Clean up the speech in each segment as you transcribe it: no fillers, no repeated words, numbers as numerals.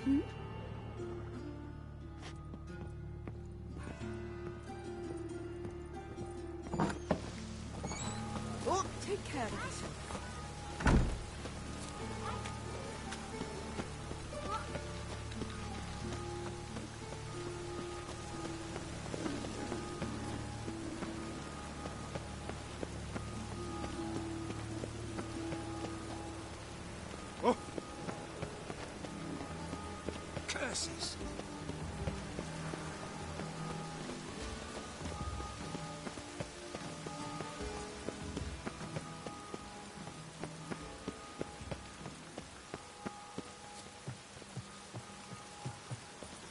Hmm? Oh, take care of yourself. Oh. Curses.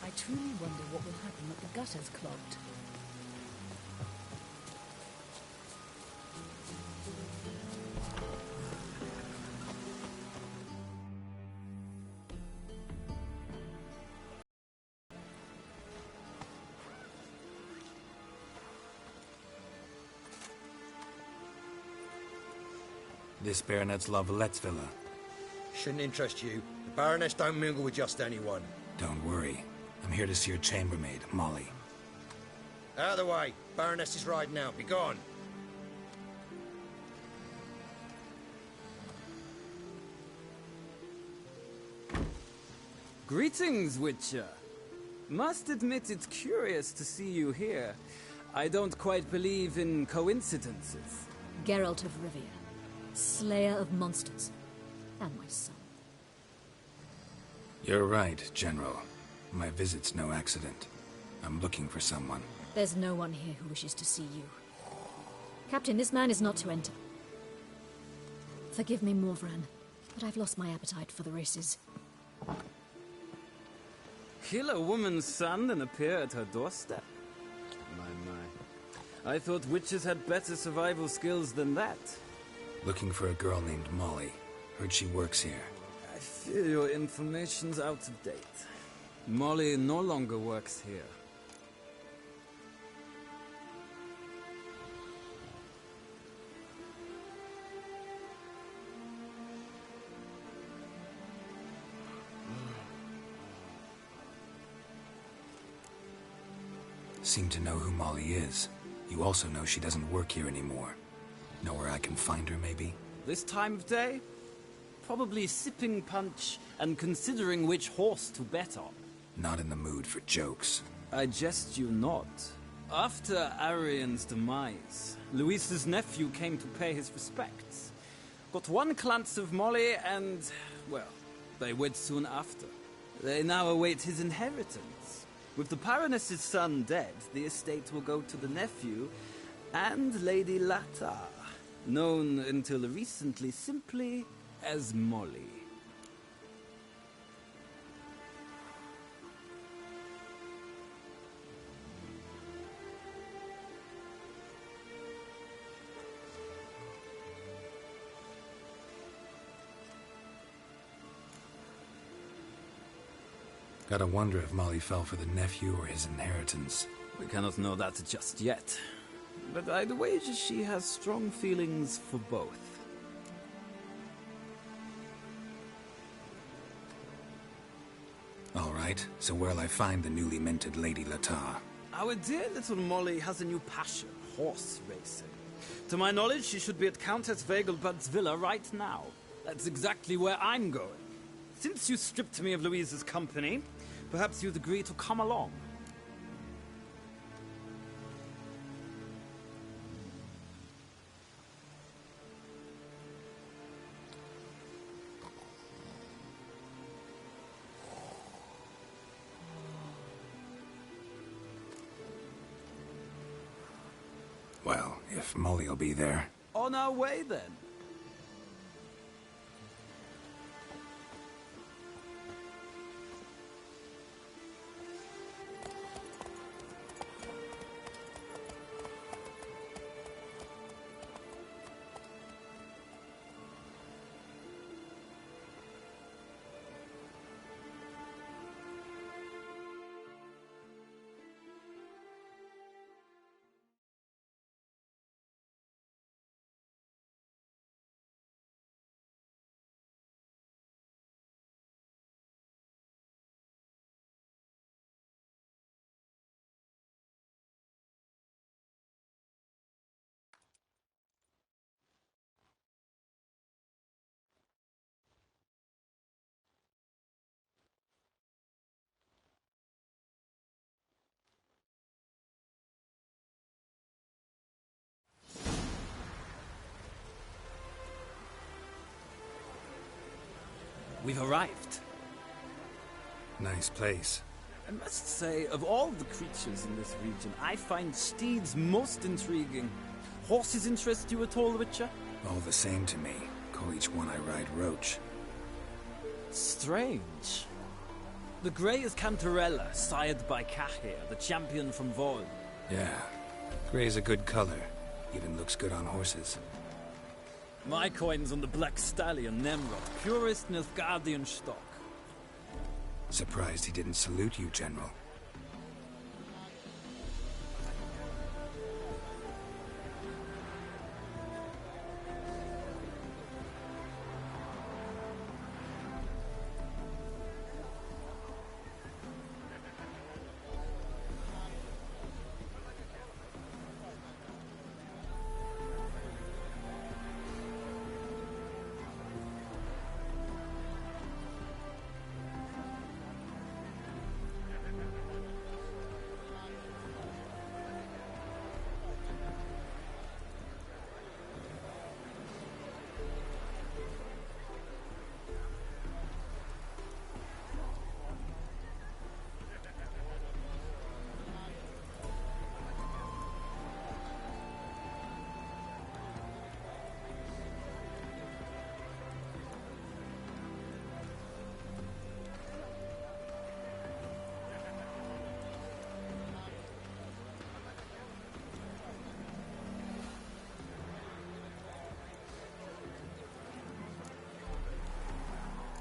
I truly wonder what will happen with the gutters clogged. This Baronet's Lavalettes villa. Shouldn't interest you. The Baroness don't mingle with just anyone. Don't worry. I'm here to see your chambermaid, Molly. Out of the way. Baroness is riding out. Be gone. Greetings, Witcher. Must admit it's curious to see you here. I don't quite believe in coincidences. Geralt of Rivia, slayer of monsters, and my son. You're right, General. My visit's no accident. I'm looking for someone. There's no one here who wishes to see you. Captain, this man is not to enter. Forgive me, Morvran, but I've lost my appetite for the races. Kill a woman's son and appear at her doorstep? My. I thought witches had better survival skills than that. Looking for a girl named Molly. Heard she works here. I fear your information's out of date. Molly no longer works here. Seem to know who Molly is. You also know she doesn't work here anymore. Know where I can find her, maybe? This time of day? Probably sipping punch and considering which horse to bet on. Not in the mood for jokes. I jest you not. After Arian's demise, Luis's nephew came to pay his respects. Got one glance of Molly and, well, they wed soon after. They now await his inheritance. With the Baroness's son dead, the estate will go to the nephew and Lady Lata, known until recently simply as Molly. Gotta wonder if Molly fell for the nephew or his inheritance. We cannot know that just yet, but I'd wager she has strong feelings for both. All right, so where'll I find the newly minted Lady Lata? Our dear little Molly has a new passion, horse racing. To my knowledge, she should be at Countess Vegelbud's villa right now. That's exactly where I'm going. Since you stripped me of Louise's company, perhaps you'd agree to come along. Well, if Molly'll be there. On our way, then. We've arrived. Nice place. I must say, of all the creatures in this region, I find steeds most intriguing. Horses interest you at all, Witcher? All the same to me. Call each one I ride Roach. Strange. The grey is Cantarella, sired by Cahir, the champion from Vol. Yeah. Gray's a good color. Even looks good on horses. My coin's on the Black Stallion, Nemrod, purest Nilfgaardian stock. Surprised he didn't salute you, General.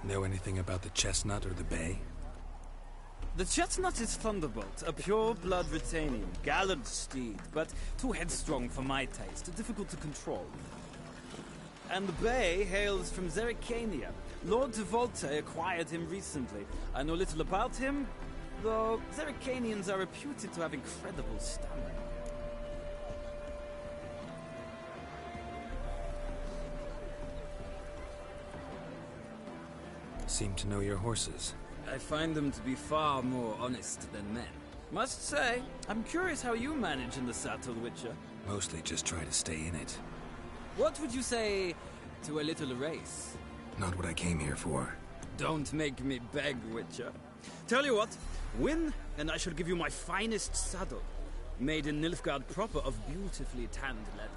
Know anything about the Chestnut or the Bay? The Chestnut is Thunderbolt, a pure-blood Retanian, gallant steed, but too headstrong for my taste, difficult to control. And the Bay hails from Zerrikania. Lord Tevolte acquired him recently. I know little about him, though Zerrikanians are reputed to have incredible stamina. Seem to know your horses. I find them to be far more honest than men. Must say, I'm curious how you manage in the saddle, Witcher. Mostly just try to stay in it. What would you say to a little race? Not what I came here for. Don't make me beg, Witcher. Tell you what, win, and I shall give you my finest saddle. Made in Nilfgaard proper of beautifully tanned leather.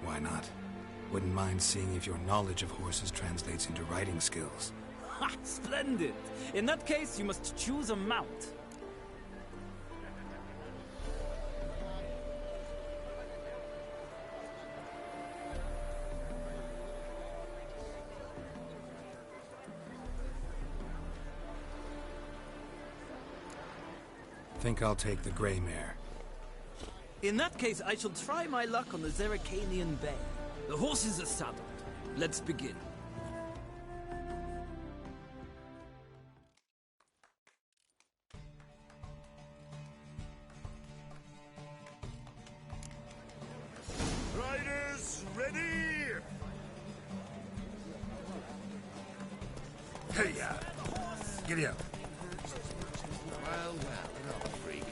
Why not? Wouldn't mind seeing if your knowledge of horses translates into riding skills. Ha! Splendid! In that case, you must choose a mount. Think I'll take the gray mare. In that case, I shall try my luck on the Zerrikanian Bay. The horses are saddled. Let's begin. Riders, ready? Hey, giddy up. Well, another freak.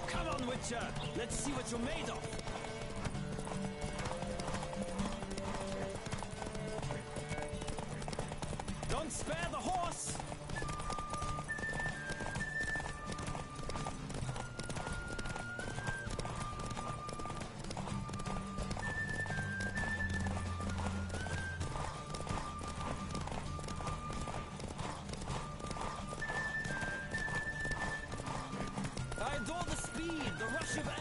Come on, Witcher! Let's see what you're made of! Don't spare the horse! I adore the speed, the rush of air!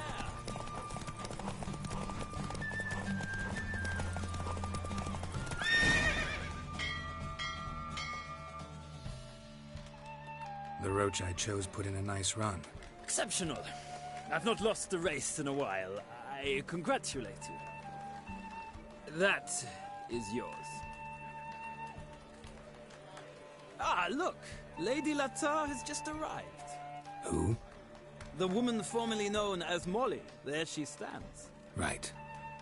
The roach I chose put in a nice run. Exceptional. I've not lost a race in a while. I congratulate you. That is yours. Ah, look! Lady Latar has just arrived. Who? The woman formerly known as Molly. There she stands. Right.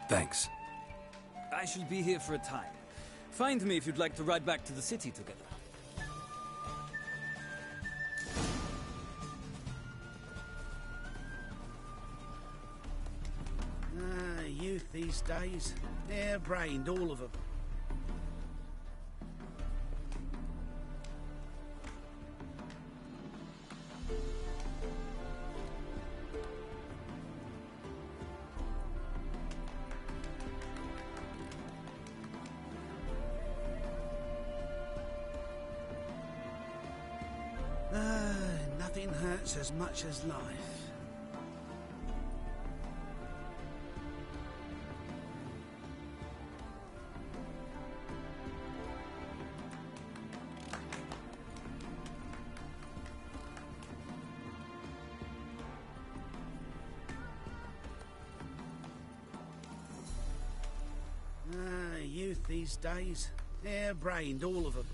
Thanks. I shall be here for a time. Find me if you'd like to ride back to the city together. Youth these days. Hair-brained, all of them. Nothing hurts as much as life. Youth these days. Hair-brained, all of them.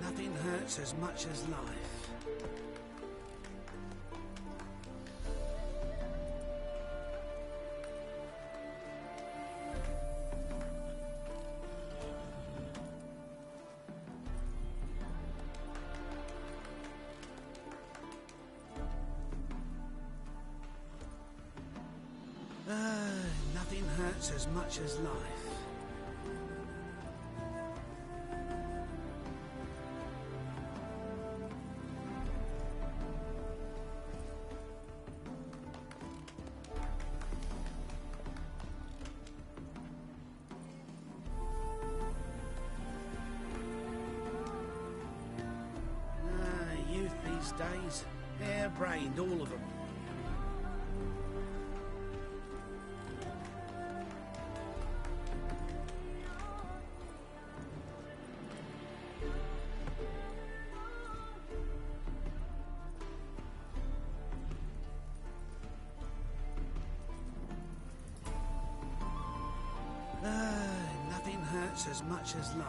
Nothing hurts as much as life. Nothing hurts as much as life. Youth these days. Hair-brained, all of them. Nothing hurts as much as life.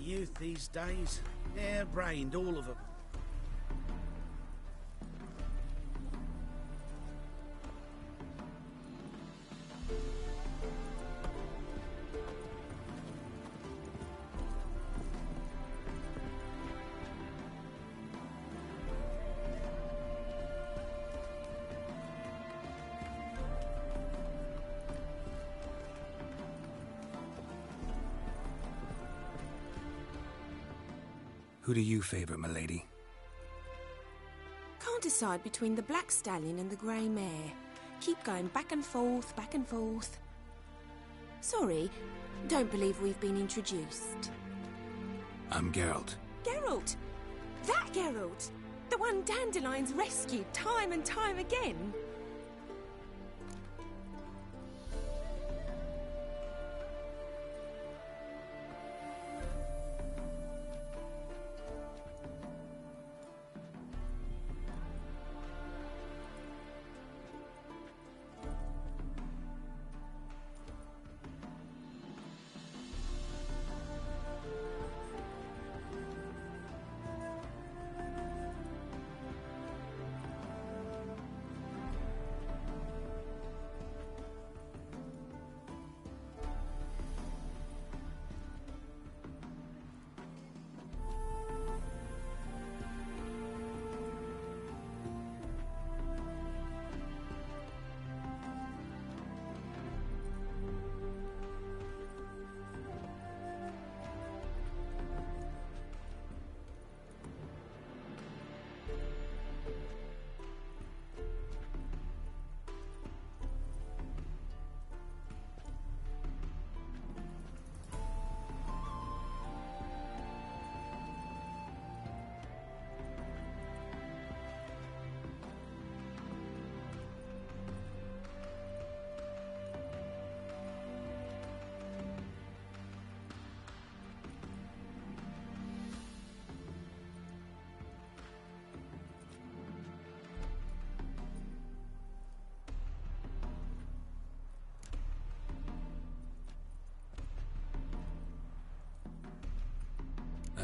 Youth these days. Hair-brained, all of them. Who do you favor, milady? Can't decide between the black stallion and the grey mare. Keep going back and forth, back and forth. Sorry, don't believe we've been introduced. I'm Geralt. Geralt! That Geralt! The one Dandelion's rescued time and time again.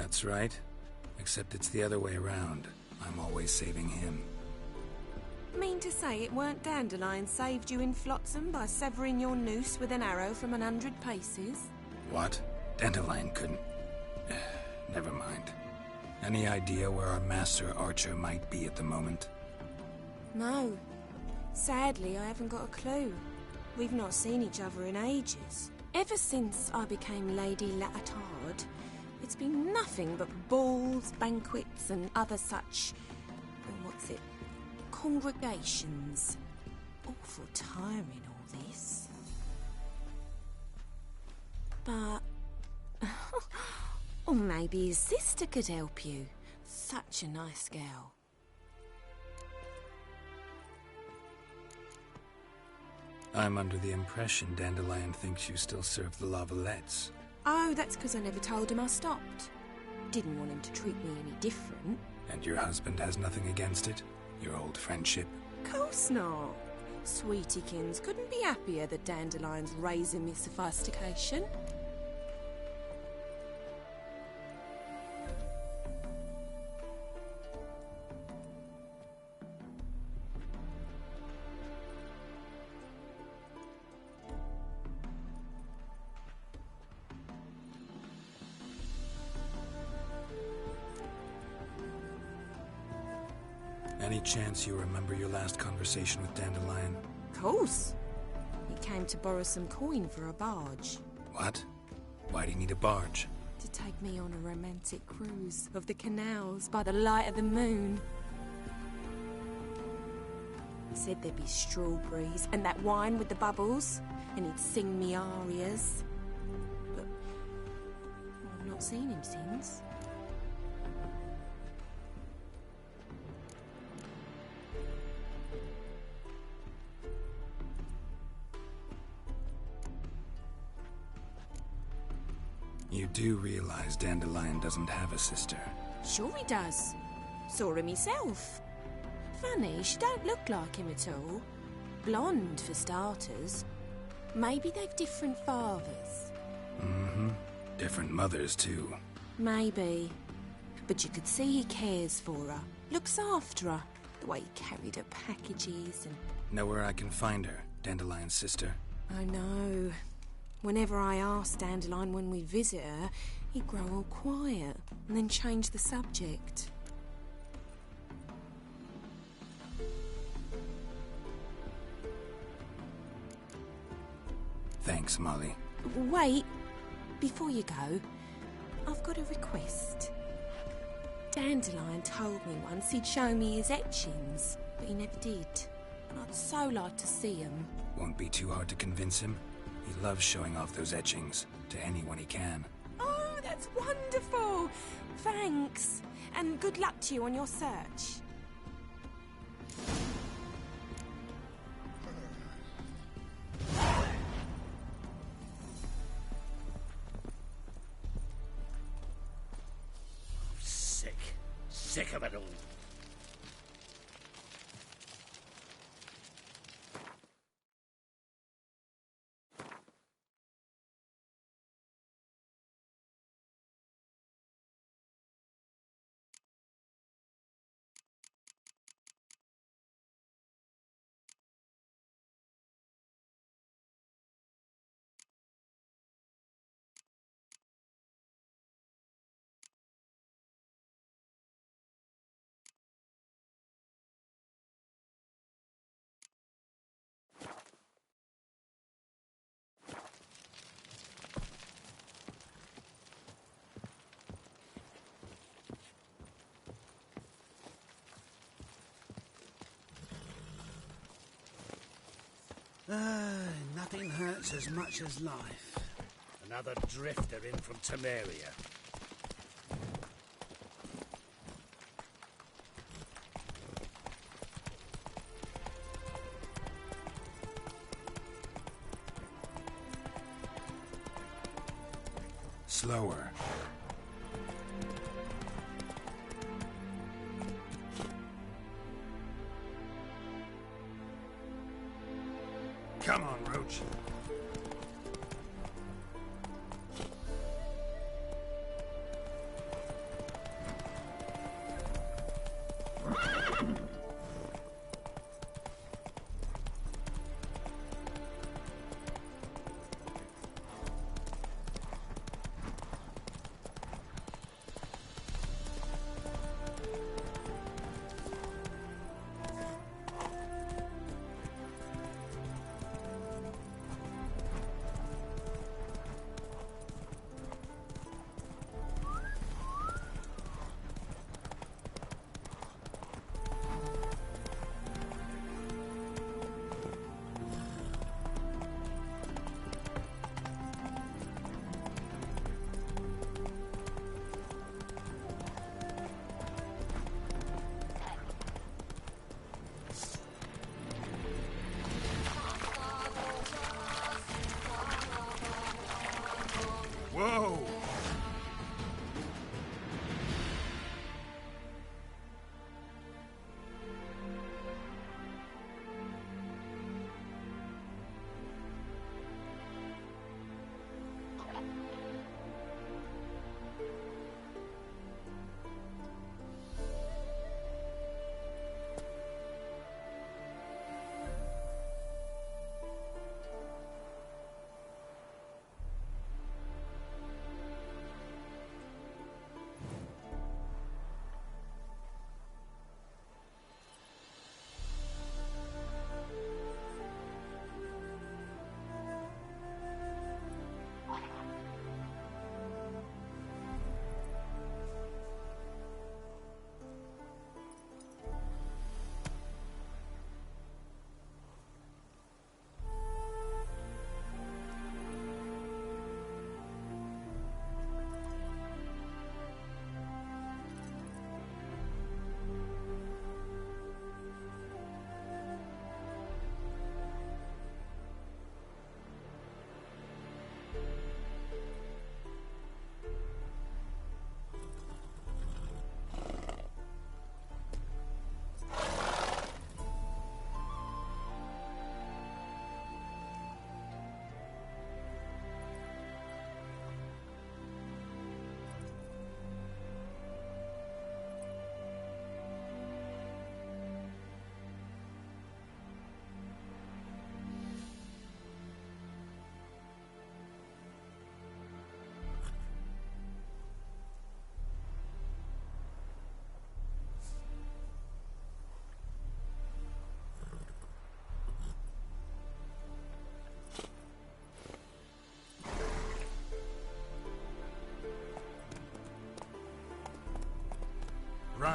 That's right. Except it's the other way around. I'm always saving him. Mean to say it weren't Dandelion saved you in Flotsam by severing your noose with an arrow from 100 paces? What? Dandelion couldn't... Never mind. Any idea where our master archer might be at the moment? No. Sadly, I haven't got a clue. We've not seen each other in ages. Ever since I became Lady Latard, it's been nothing but balls, banquets, and other such... what's it? Congregations. Awful tiring, all this. But... or maybe his sister could help you. Such a nice girl. I'm under the impression Dandelion thinks you still serve the Lavalettes. Oh, that's because I never told him I stopped. Didn't want him to treat me any different. And your husband has nothing against it? Your old friendship? Course not. Sweetiekins couldn't be happier that Dandelion's raising me sophistication. Any chance you remember your last conversation with Dandelion? Course. He came to borrow some coin for a barge. What? Why do you need a barge? To take me on a romantic cruise of the canals by the light of the moon. He said there'd be strawberries and that wine with the bubbles, and he'd sing me arias. But I've not seen him since. You do realize Dandelion doesn't have a sister. Sure he does. Saw him himself. Funny, she don't look like him at all. Blonde, for starters. Maybe they've different fathers. Mm-hmm. Different mothers, too. Maybe. But you could see he cares for her. Looks after her. The way he carried her packages and... Know where I can find her, Dandelion's sister? I know. Whenever I asked Dandelion when we'd visit her, he'd grow all quiet and then change the subject. Thanks, Molly. Wait, before you go, I've got a request. Dandelion told me once he'd show me his etchings, but he never did. And I'd so like to see them. Won't be too hard to convince him. He loves showing off those etchings to anyone he can. Oh, that's wonderful! Thanks, and good luck to you on your search. Sick of it all. Nothing hurts as much as life. Another drifter in from Temeria. Slower. Come on, Roach.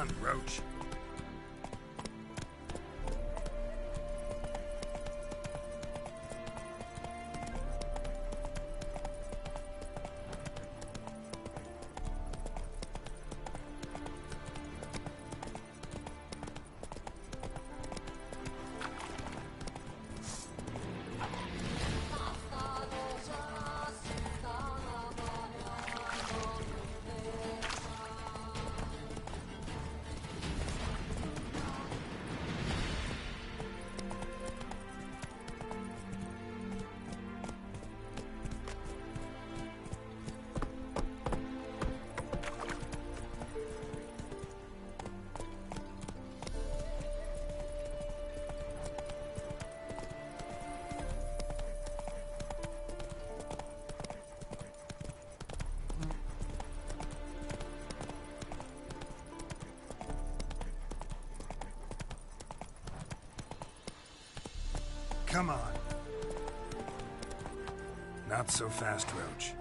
on, Roach. Come on. Not so fast, Roach.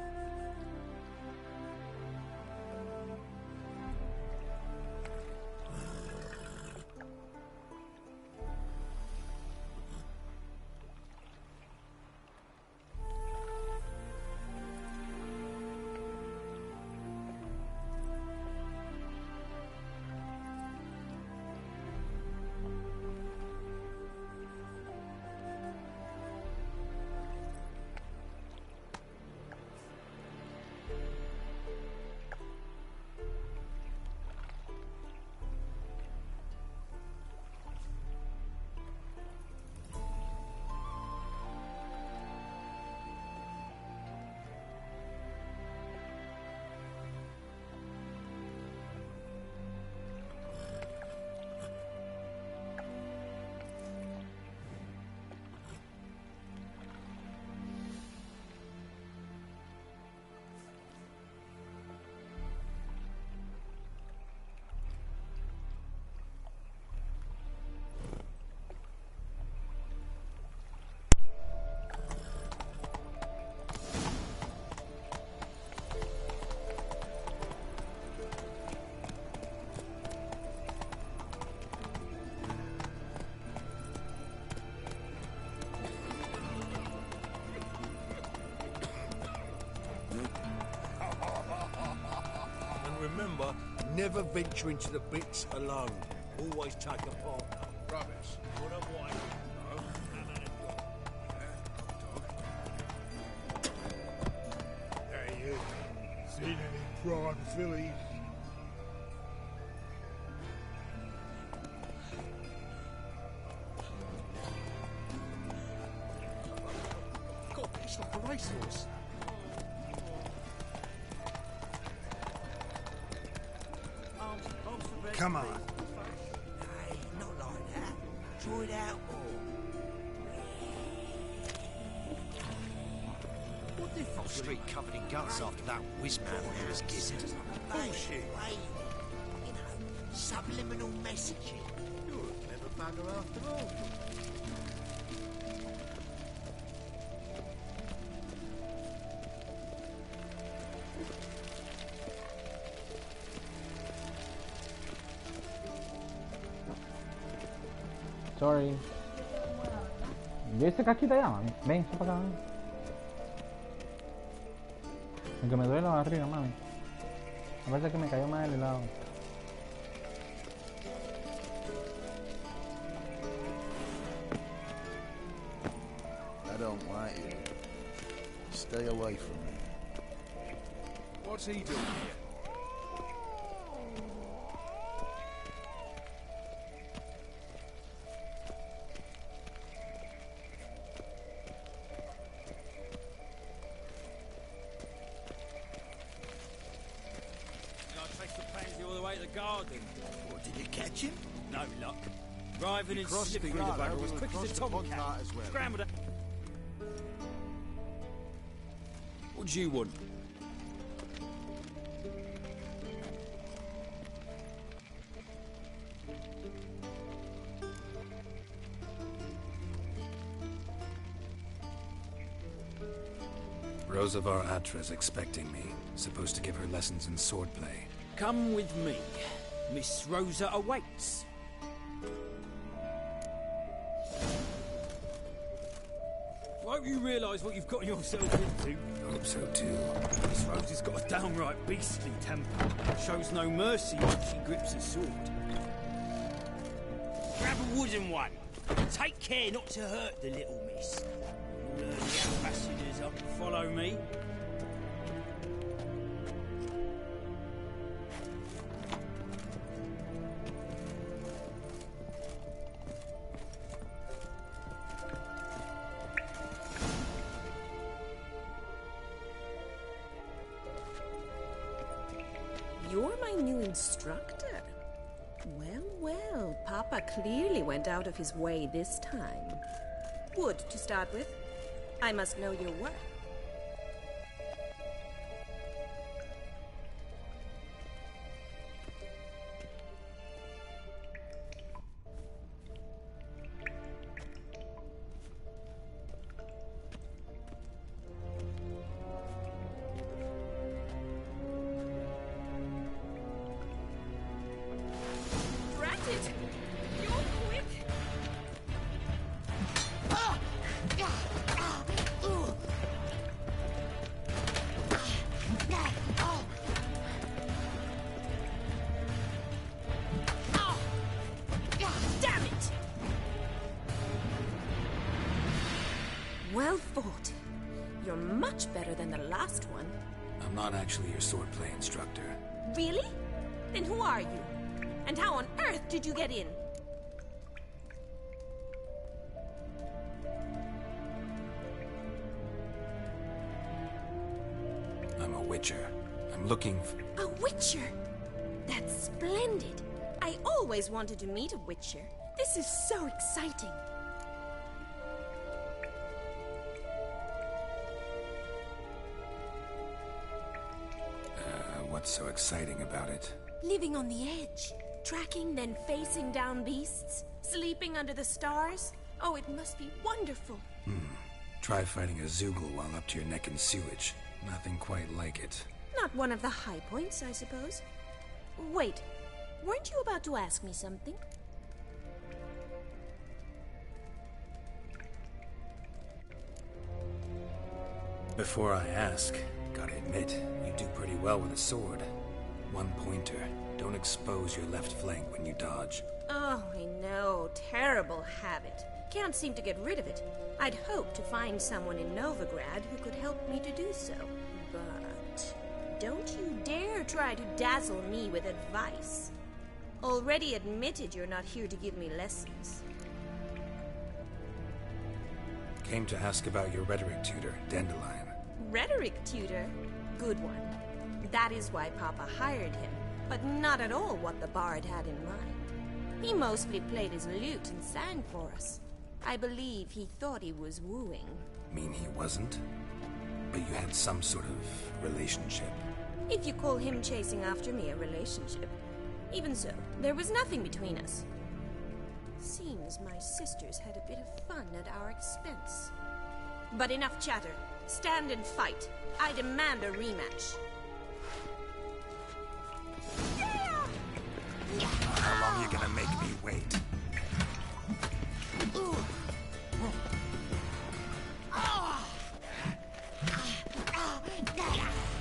Remember, never venture into the bits alone. Always take a partner. Rubbish. What a white. No, Hey, you. Seen any prime fillies? God, it's like a racehorse. Come on. Hey, not like that. Draw it out more. What the fuck? Street covered in guts after that whiz-man when he was gizzard. Bullshit. You know, subliminal messaging. You're a clever bugger after all. Sorry. Yo hice casquita ya, mami. Ven, ven para acá, mami. Aunque me duele la barriga, mami. A veces que me cayó más el helado. I don't want you. Stay away from me. What's he doing here? Garden. What, did you catch him? No luck. Driving and Crossed slipping the through the yard, bugger as we quick as a crossed the tomcat. pond as well. Scrambled up. What do you want? Rosavar Atra's expecting me. Supposed to give her lessons in swordplay. Come with me. Miss Rosa awaits. I hope you realise what you've got yourself into. Hope so too. Miss Rosa's got a downright beastly temper. Shows no mercy once she grips a sword. Grab a wooden one. Take care not to hurt the little miss. All the ambassadors up and follow me. You're my new instructor. Well, well, Papa clearly went out of his way this time. Wood, to start with. I must know your worth. Well fought. You're much better than the last one. I'm not actually your swordplay instructor. Really? Then who are you? And how on earth did you get in? I'm a witcher. I'm looking for... A witcher? That's splendid. I always wanted to meet a witcher. This is so exciting. What's so exciting about it? Living on the edge. Tracking, then facing down beasts. Sleeping under the stars. Oh, it must be wonderful. Try fighting a Zoogle while up to your neck in sewage. Nothing quite like it. Not one of the high points, I suppose. Wait, weren't you about to ask me something? Before I ask, gotta admit, you do pretty well with a sword. One pointer. Don't expose your left flank when you dodge. Oh, I know. Terrible habit. Can't seem to get rid of it. I'd hoped to find someone in Novigrad who could help me to do so. But don't you dare try to dazzle me with advice. Already admitted you're not here to give me lessons. Came to ask about your rhetoric tutor, Dandelion. Rhetoric tutor? Good one. That is why Papa hired him, but not at all what the bard had in mind. He mostly played his lute and sang for us. I believe he thought he was wooing. Mean he wasn't? But you had some sort of relationship. If you call him chasing after me a relationship. Even so, there was nothing between us. Seems my sisters had a bit of fun at our expense. But enough chatter. Stand and fight. I demand a rematch. How long you gonna make me wait?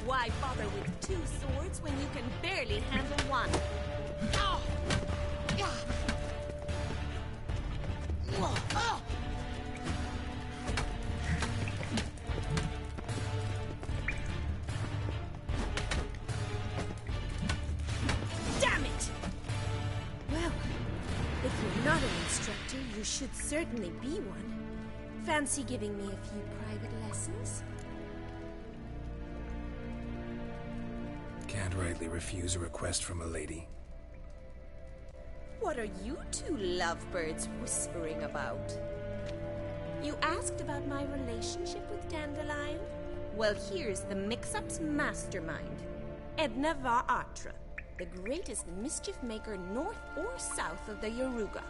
Why bother with two swords when you can barely handle one? Damn it! Well, if you're not an instructor, you should certainly be one. Fancy giving me a few private lessons? Can't rightly refuse a request from a lady. What are you two lovebirds whispering about? You asked about my relationship with Dandelion? Well, here's the mix-up's mastermind. Edna Va Atra, the greatest mischief maker north or south of the Yaruga.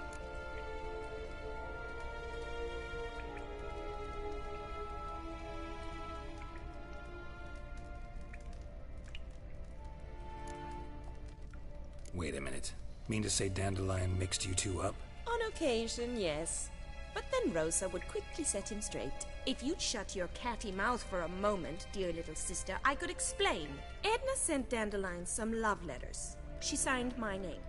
Wait a minute. Mean to say Dandelion mixed you two up? On occasion, yes. But then Rosa would quickly set him straight. If you'd shut your catty mouth for a moment, dear little sister, I could explain. Edna sent Dandelion some love letters. She signed my name.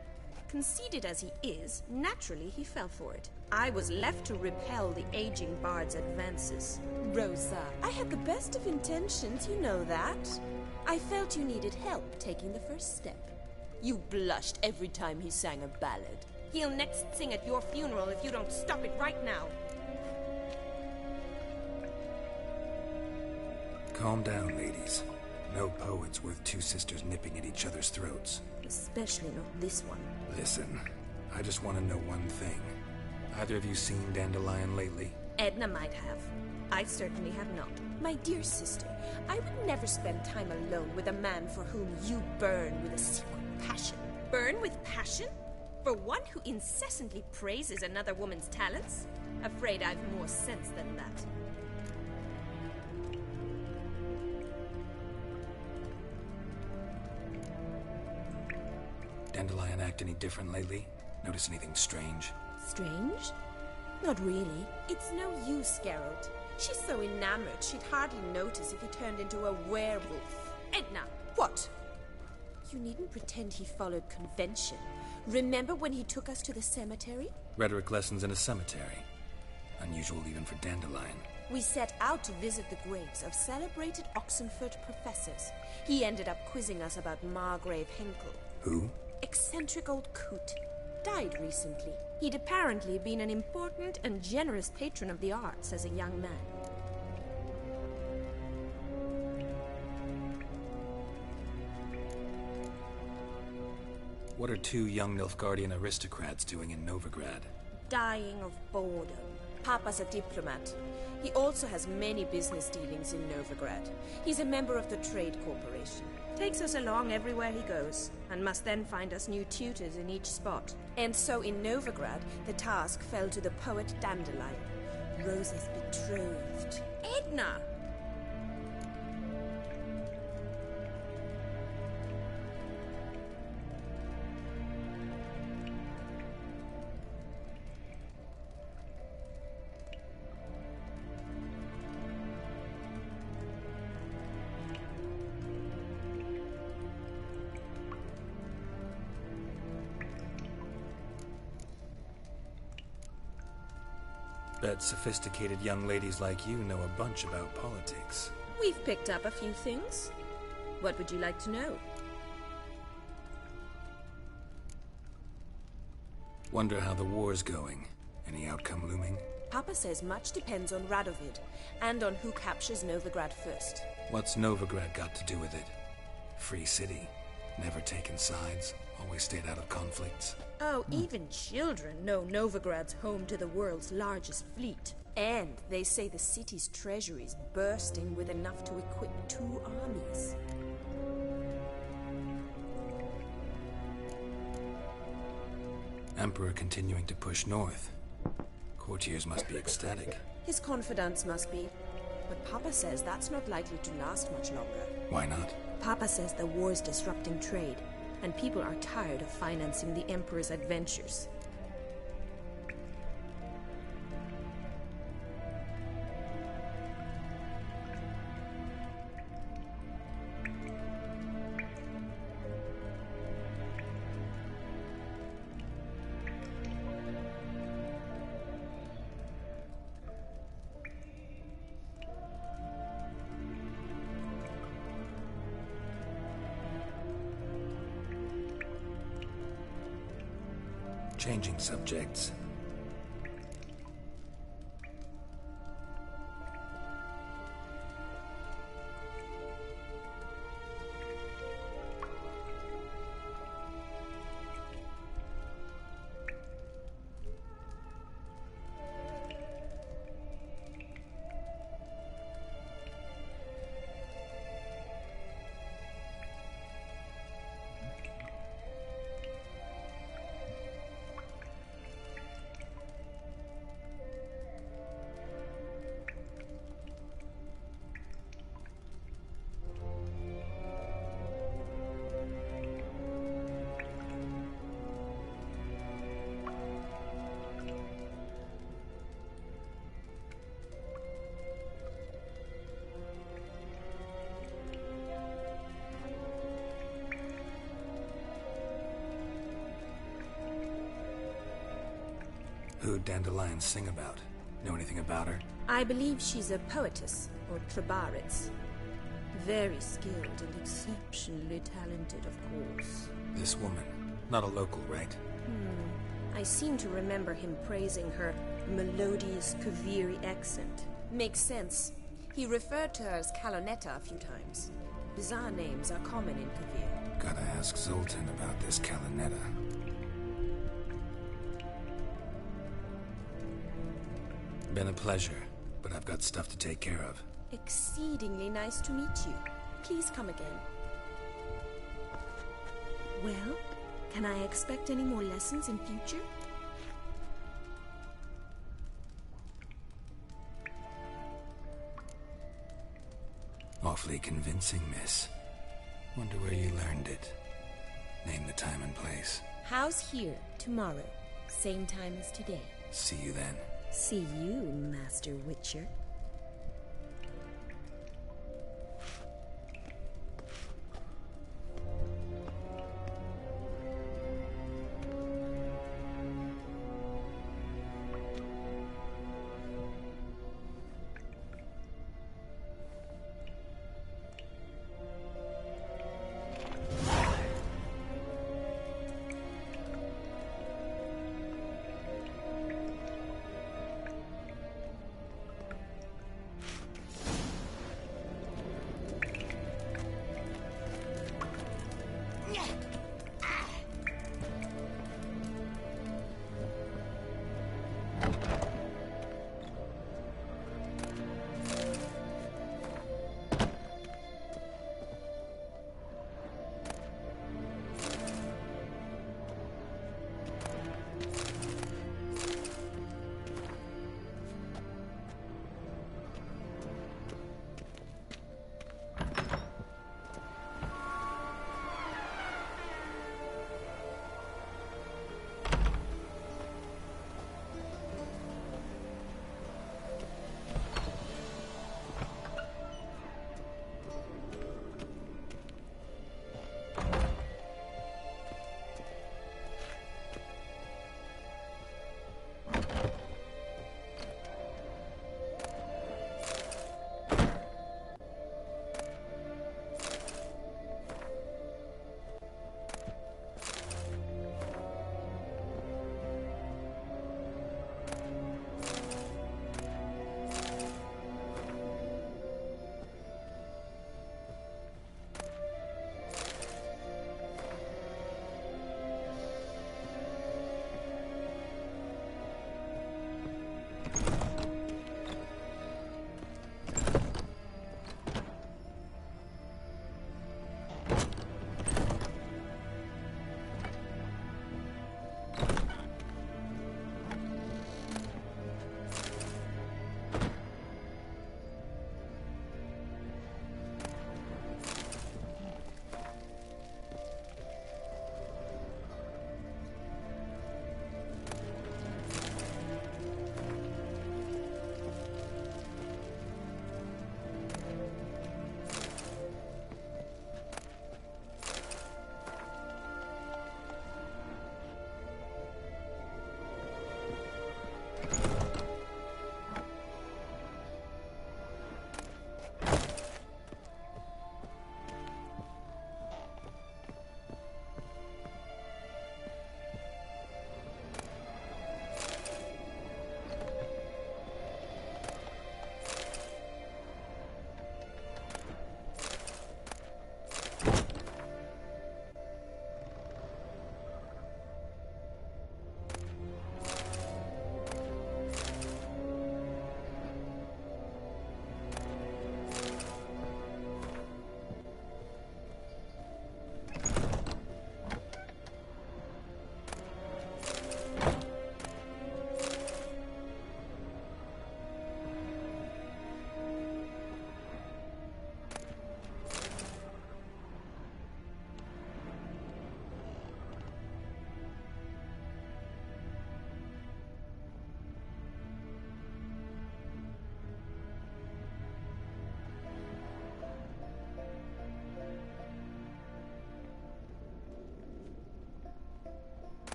Conceited as he is, naturally he fell for it. I was left to repel the aging bard's advances. Rosa, I had the best of intentions, you know that. I felt you needed help taking the first step. You blushed every time he sang a ballad. He'll next sing at your funeral if you don't stop it right now. Calm down, ladies. No poet's worth two sisters nipping at each other's throats. Especially not this one. Listen, I just want to know one thing. Either of you seen Dandelion lately? Edna might have. I certainly have not. My dear sister, I would never spend time alone with a man for whom you burn with a secret passion. Burn with passion? For one who incessantly praises another woman's talents? Afraid I've more sense than that. Dandelion act any different lately? Notice anything strange? Strange? Not really. It's no use, Geralt. She's so enamored she'd hardly notice if he turned into a werewolf. Edna! What? You needn't pretend he followed convention. Remember when he took us to the cemetery? Rhetoric lessons in a cemetery. Unusual even for Dandelion. We set out to visit the graves of celebrated Oxenford professors. He ended up quizzing us about Margrave Henkel. Who? Eccentric old coot. Died recently. He'd apparently been an important and generous patron of the arts as a young man. What are two young Nilfgaardian aristocrats doing in Novigrad? Dying of boredom. Papa's a diplomat. He also has many business dealings in Novigrad. He's a member of the Trade Corporation. Takes us along everywhere he goes, and must then find us new tutors in each spot. And so in Novigrad, the task fell to the poet Dandelion, Rosa's betrothed. Edna! Bet sophisticated young ladies like you know a bunch about politics. We've picked up a few things. What would you like to know? Wonder how the war's going. Any outcome looming? Papa says much depends on Radovid, and on who captures Novigrad first. What's Novigrad got to do with it? Free city. Never taken sides. Always stayed out of conflicts. Oh, even children know Novigrad's home to the world's largest fleet. And they say the city's treasury's bursting with enough to equip 2 armies. Emperor continuing to push north. Courtiers must be ecstatic. His confidants must be. But Papa says that's not likely to last much longer. Why not? Papa says the war's disrupting trade, and people are tired of financing the Emperor's adventures. Changing subjects. who'd dandelions sing about? Know anything about her? I believe she's a poetess, or trebarets. Very skilled and exceptionally talented, of course. This woman. Not a local, right? I seem to remember him praising her melodious Kaviri accent. Makes sense. He referred to her as Calonetta a few times. Bizarre names are common in Kavir. Gotta ask Zoltan about this Calonetta. Been a pleasure, but I've got stuff to take care of. Exceedingly nice to meet you. Please come again. Well, can I expect any more lessons in future? Awfully convincing, miss. Wonder where you learned it. Name the time and place. House here, tomorrow. Same time as today. See you then. See you, Master Witcher.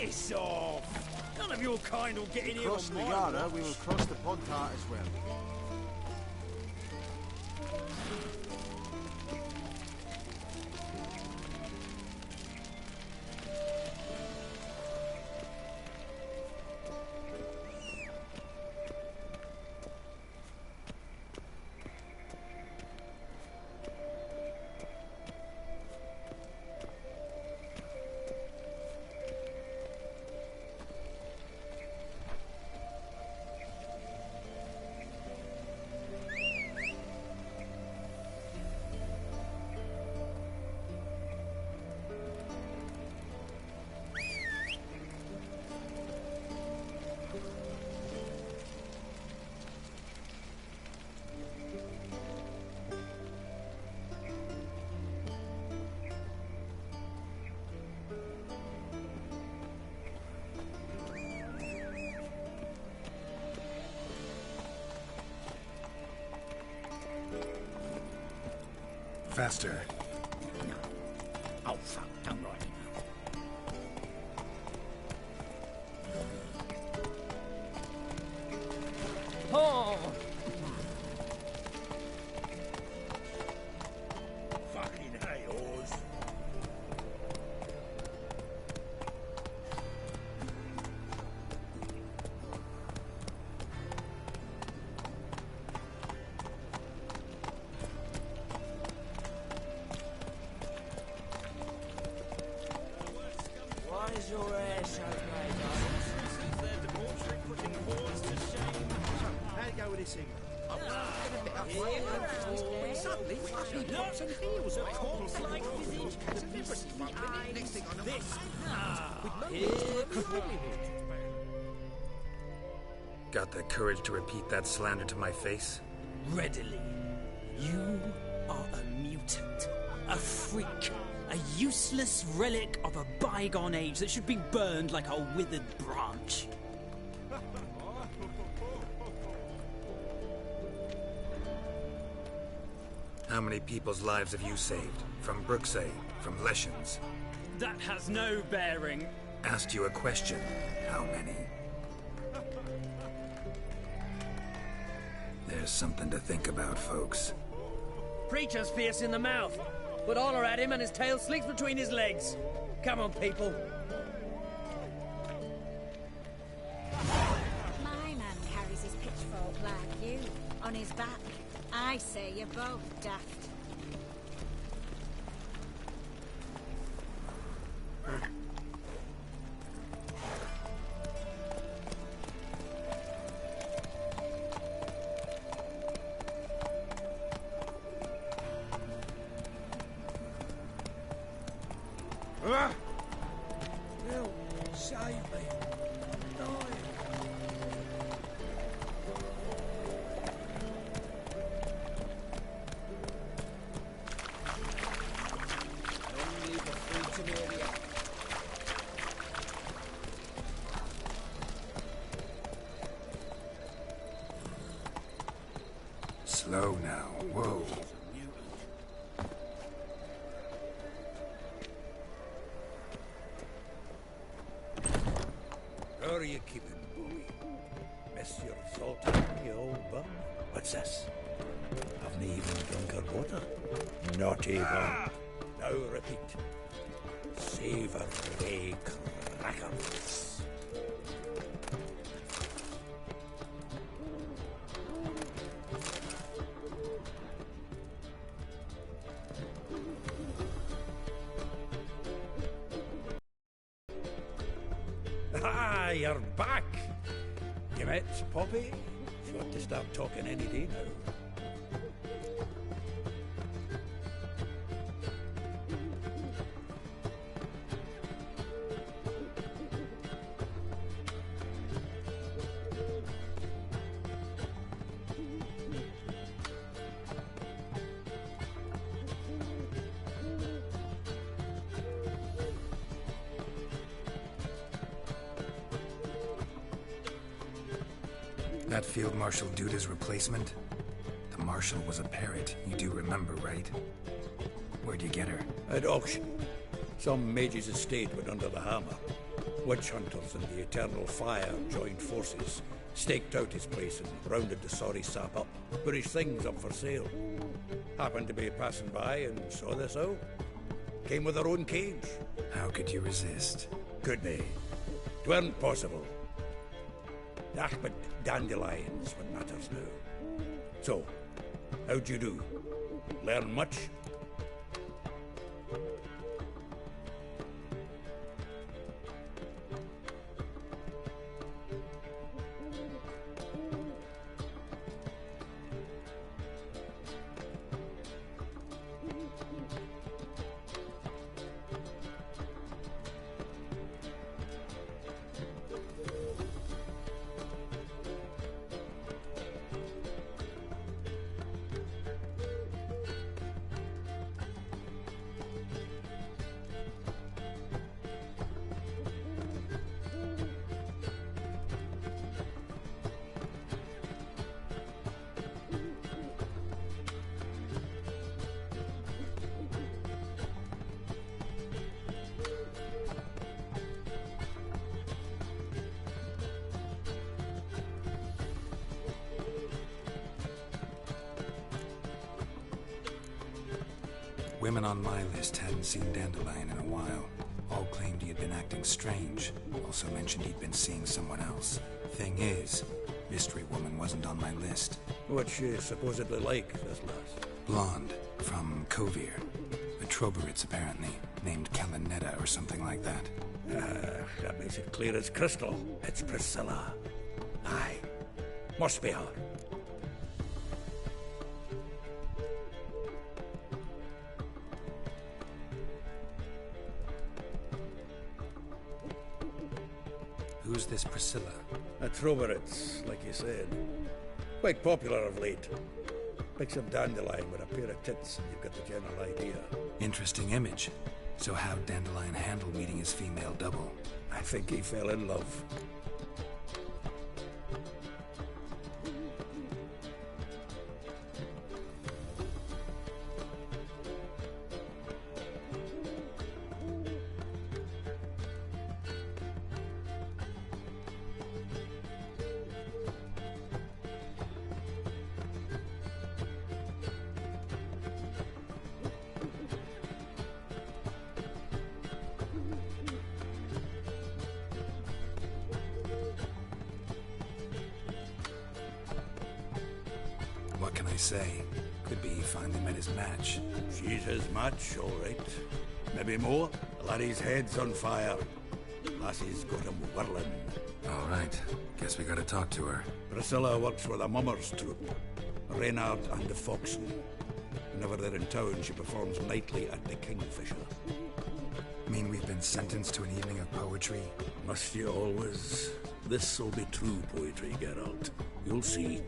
Piss off! None of your kind will get in here Cross on the my Yara, watch. we will cross the Pontar as well. Faster. Oh, fuck, don't write it. Oh! Fucking hey, Oz. Why is your hair so grey, How'd it go with this thing? Suddenly, fluffy tops and heels of corpse-like visage. Next thing I know, This. Got the courage to repeat that slander to my face? Readily. You are a mutant. A freak. A useless relic of a bygone age that should be burned like a withered branch. How many people's lives have you saved? From Brooksay? From Leshens? That has no bearing. Asked you a question. How many? There's something to think about, folks. Preacher's fierce in the mouth, but holler at him and his tail sleeps between his legs. Come on, people. My man carries his pitchfork like you, on his back. I say you're both daft. Help, save me. I'm dying. Only the free to area. Slow now. Whoa. How are you keeping, Bowie? Monsieur Sultan, you old bum? What's this? Haven't even drunk her water? Not even. Now repeat. Savor the crackers. Ah, you're back. You met Poppy? Sure to start talking any day now. That Field Marshal Duda's replacement? The Marshal was a parrot, you do remember, right? Where'd you get her? At auction. Some mage's estate went under the hammer. Witch hunters and the Eternal Fire joined forces, staked out his place and rounded the sorry sap up, put his things up for sale. Happened to be passing by and saw this out. Came with their own cage. How could you resist? Could me. 'Tweren't possible. Ah, but dandelions what matters now. So, how'd you do? Learn much? Women on my list hadn't seen Dandelion in a while. All claimed he had been acting strange. Also mentioned he'd been seeing someone else. Thing is, Mystery Woman wasn't on my list. What's she supposedly like, this lass? Blonde, from Kovir. A Troberitz, apparently, named Kalinetta or something like that. That makes it clear as crystal. It's Priscilla. Aye. Must be her. Who's this Priscilla? A Troberitz, like you said. Quite popular of late. Picks up Dandelion with a pair of tits and you've got the general idea. Interesting image. So how'd Dandelion handle meeting his female double? I think he fell in love. What can I say? Could be he finally met his match. She's his match, all right. Maybe more. Laddie's head's on fire. Lassie's got him whirling. All right. Guess we gotta talk to her. Priscilla works for the Mummers troupe. Reynard and the Foxen. Whenever they're in town, she performs nightly at the Kingfisher. Mean we've been sentenced to an evening of poetry? Must you always? This'll be true poetry, Geralt. You'll see.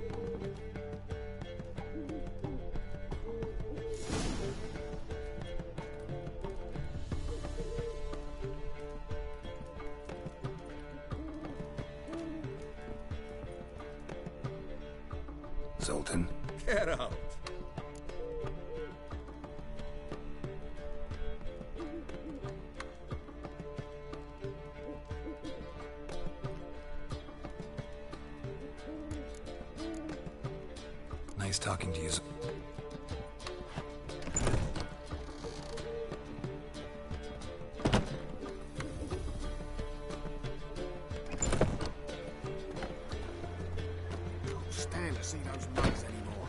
Zoltan? Get out! Nice talking to you. Can't stand to see those mugs anymore.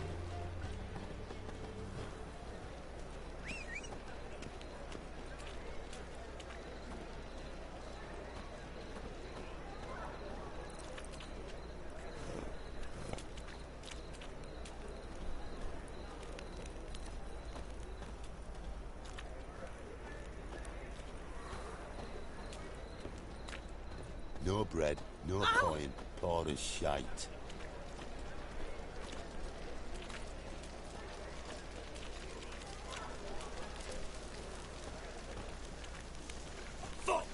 No bread, no coin, poor as shite. Fuck!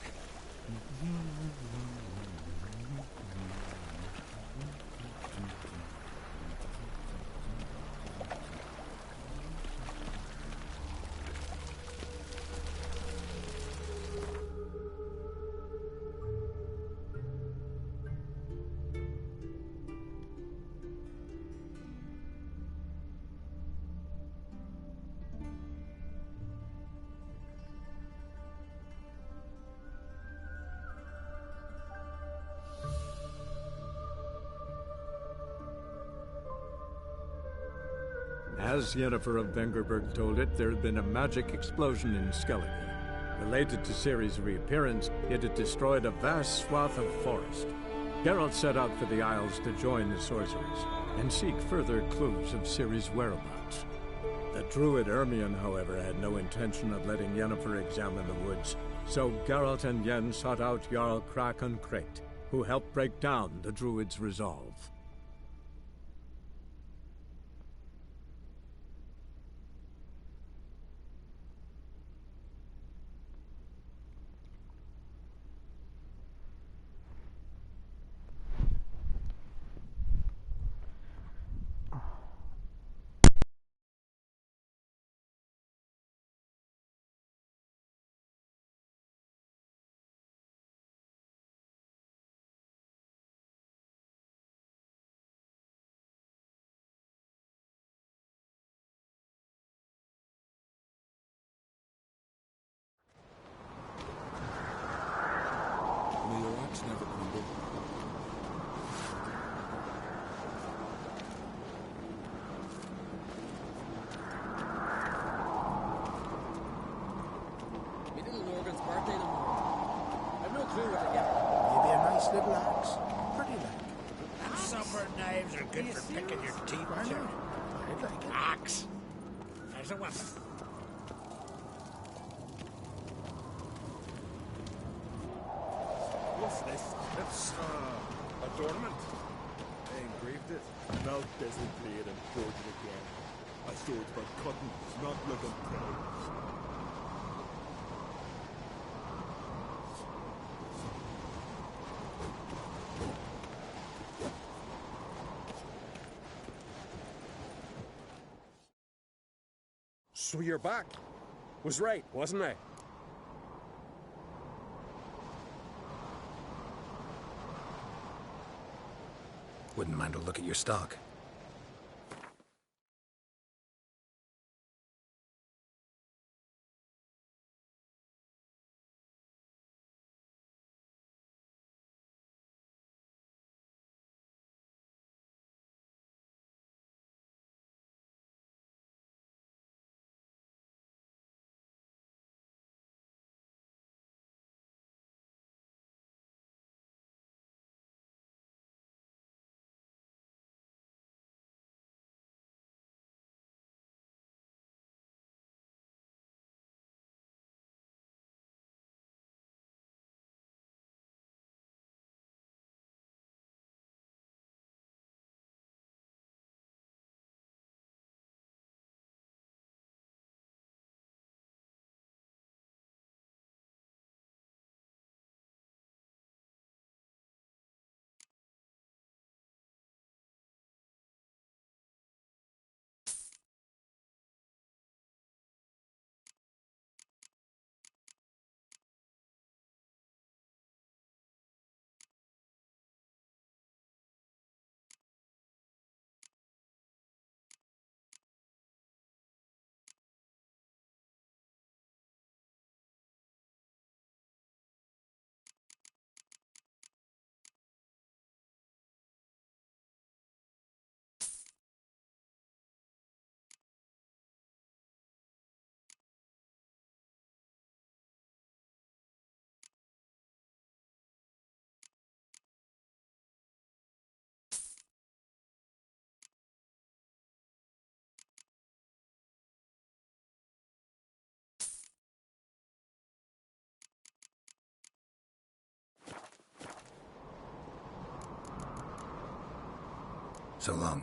As Yennefer of Vengerberg told it, there had been a magic explosion in Skellige. Related to Ciri's reappearance, it had destroyed a vast swath of forest. Geralt set out for the Isles to join the sorcerers and seek further clues of Ciri's whereabouts. The druid Ermion, however, had no intention of letting Yennefer examine the woods, so Geralt and Yen sought out Jarl Krakon Krayt, who helped break down the druid's resolve. Never crumble. Me little Morgan's birthday tomorrow. I've no clue what to get. Maybe a nice little axe. Pretty like. And supper knives are good for picking your teeth, too. I'd like an axe. There's a weapon. What's this? It's, adornment. They engraved it. Now desert blade and forged it again. I saw it for cotton, it's not looking proud. So you're back. Was right, wasn't I? Wouldn't mind a look at your stock. So long.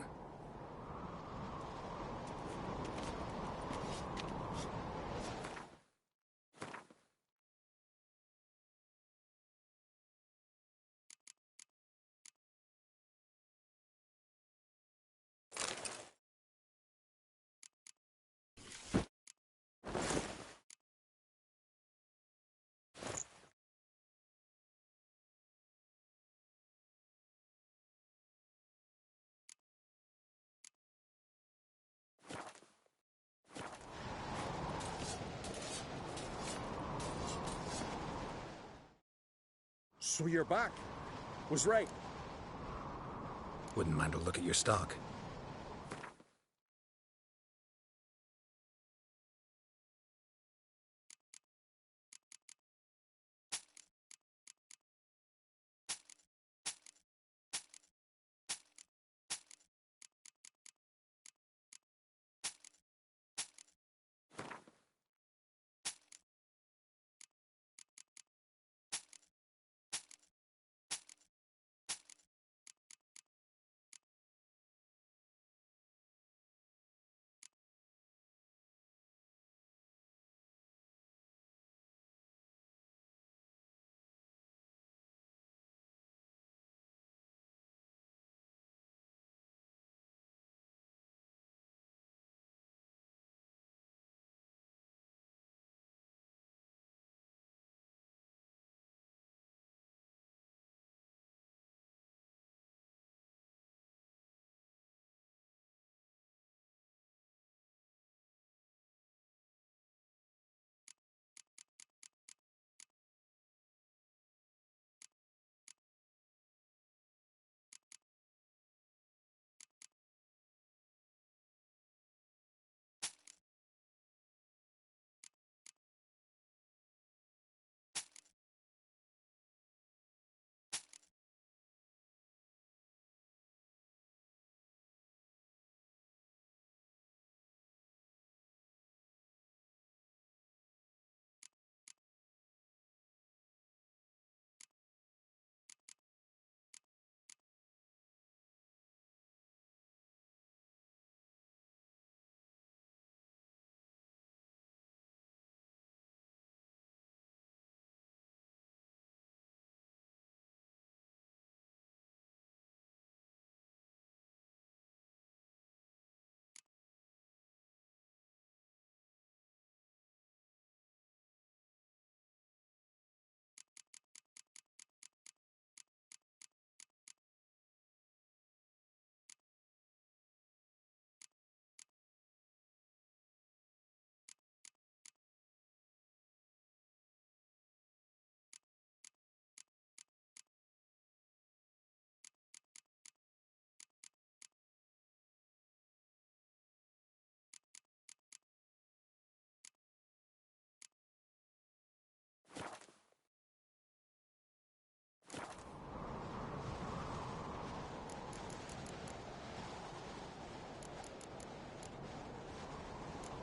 So you're back. Was right. Wouldn't mind a look at your stock.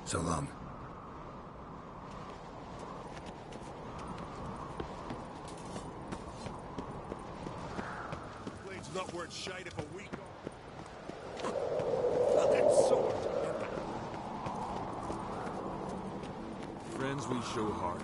So long. Blade's not worth shite if a week. Fucking sword. Friends we show heart.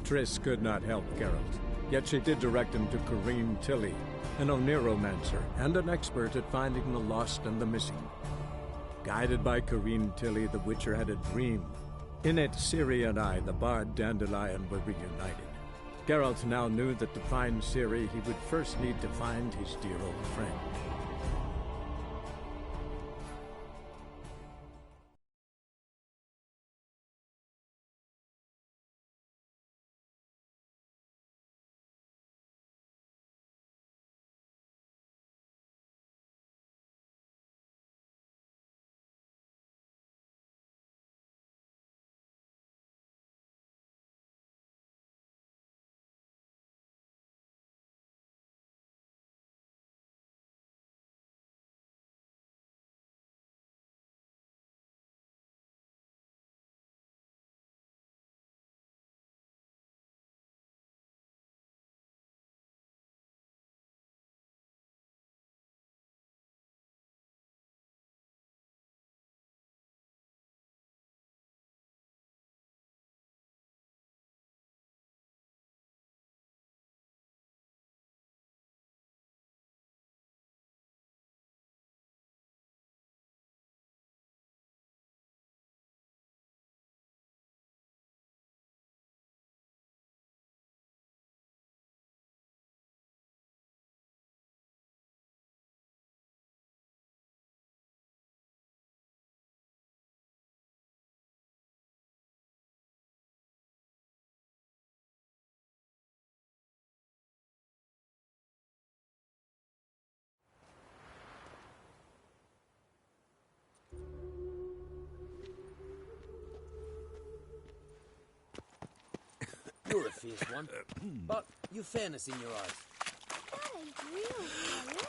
Triss could not help Geralt, yet she did direct him to Kareem Tilly, an Oneromancer and an expert at finding the lost and the missing. Guided by Kareem Tilly, the Witcher had a dream. In it, Ciri and I, the bard Dandelion, were reunited. Geralt now knew that to find Ciri, he would first need to find his dear old friend. You're a fierce one, but you've fairness in your eyes. That ain't real, Harry.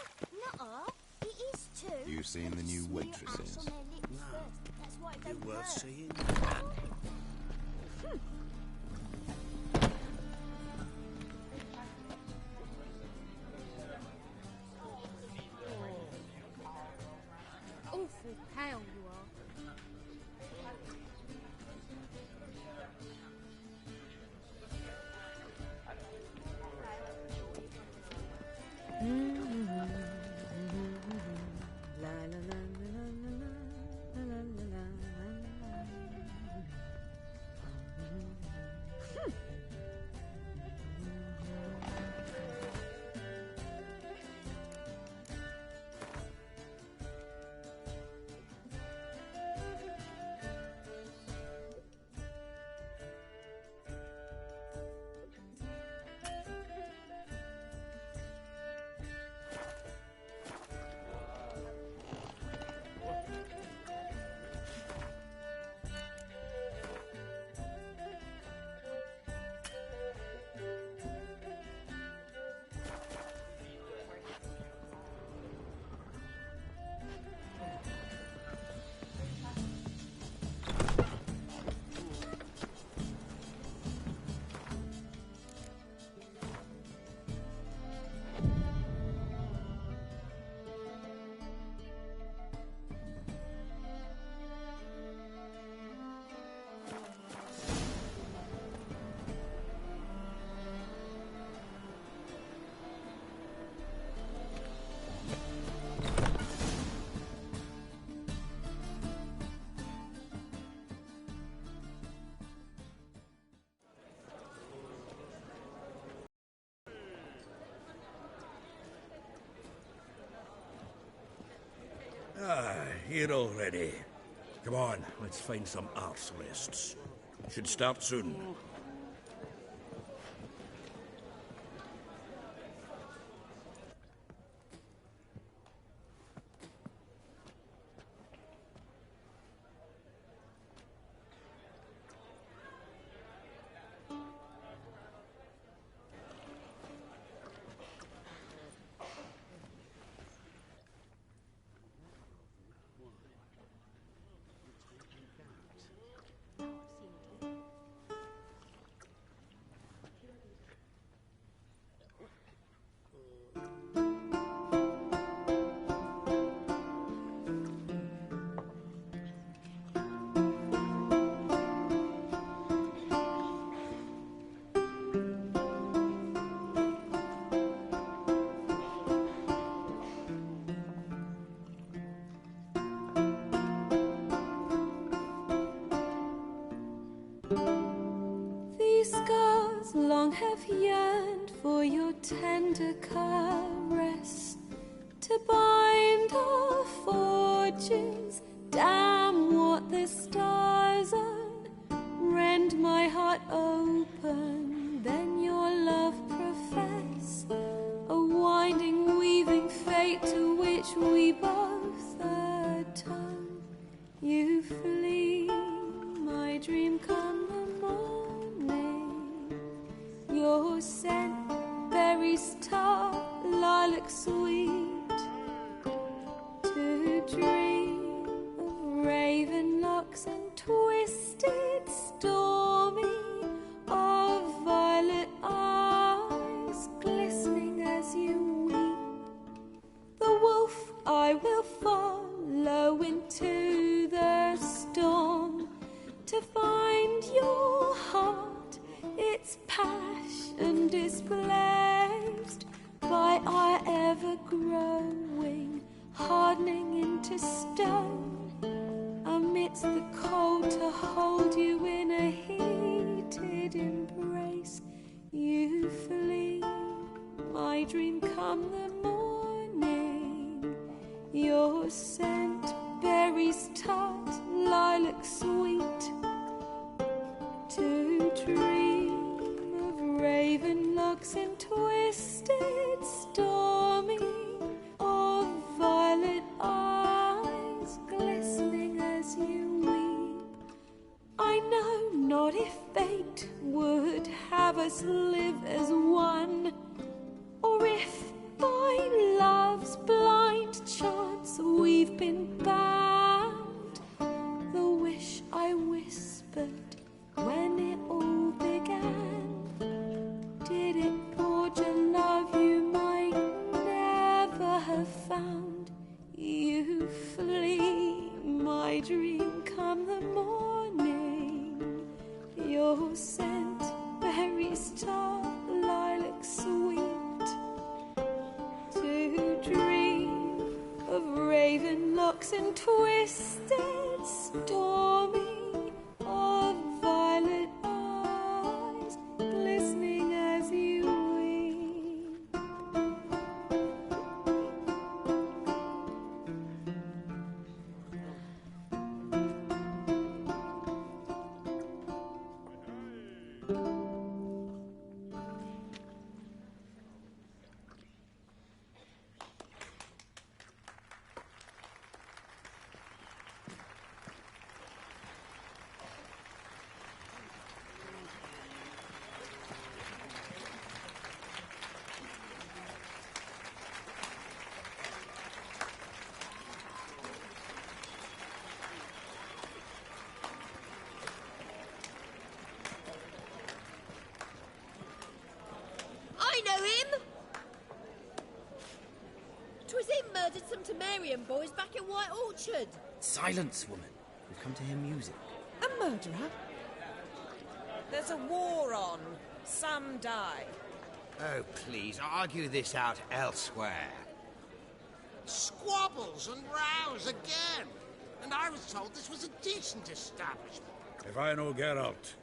Nuh-uh. It is too. You seen the new waitresses? That's why it don't Worth hurt. seeing. Awful pale you are. Ah, here already. Come on, let's find some arse rests. Should start soon. scars long have yearned for your tender caress, to bind our fortunes. Damn what the stars own, rend my heart open, then your love profess, a winding, weaving fate to which we both atone. You flee, my dream come the morning, your scent, berries tart, lilac sweet, to dream of raven locks and twisted stormy, of violet eyes glistening as you weep. The wolf I will follow into the storm, to find your heart, its passion displaced by our ever-growing, hardening into stone, amidst the cold to hold you in a heated embrace. You flee, my dream come the morning, your scent, berries tart, lilac sweet, to dream of raven locks and twisted stormy, of violet eyes glistening as you weep. I know not if fate would have us live as one, or if by love's blind chance we've been bound. The wish I whispered when it all began, did it forge a love you might never have found. You flee, my dream come the morning, your scent, berries tart, lilac sweet, to dream of raven locks and twisted stormy, of violet eyes glistening as you weep. I know him! 'Twas him murdered some Temerian boys back in White Orchard. Silence, woman. We've come to hear music. A murderer? There's a war on. Some die. Oh, please, argue this out elsewhere. Squabbles and rows again. And I was told this was a decent establishment. If I know Geralt,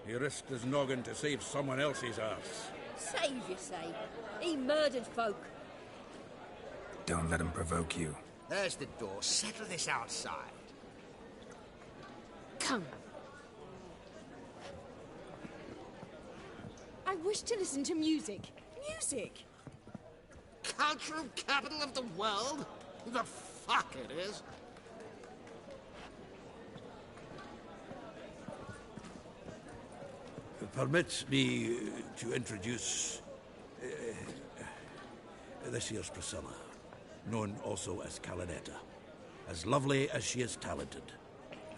he risked his noggin to save someone else's arse. Save, you say? He murdered folk. Don't let him provoke you. There's the door. Settle this outside. Come. I wish to listen to music. Music! Cultural capital of the world? The fuck it is. Permit me to introduce this here's Priscilla, known also as Calinetta, as lovely as she is talented.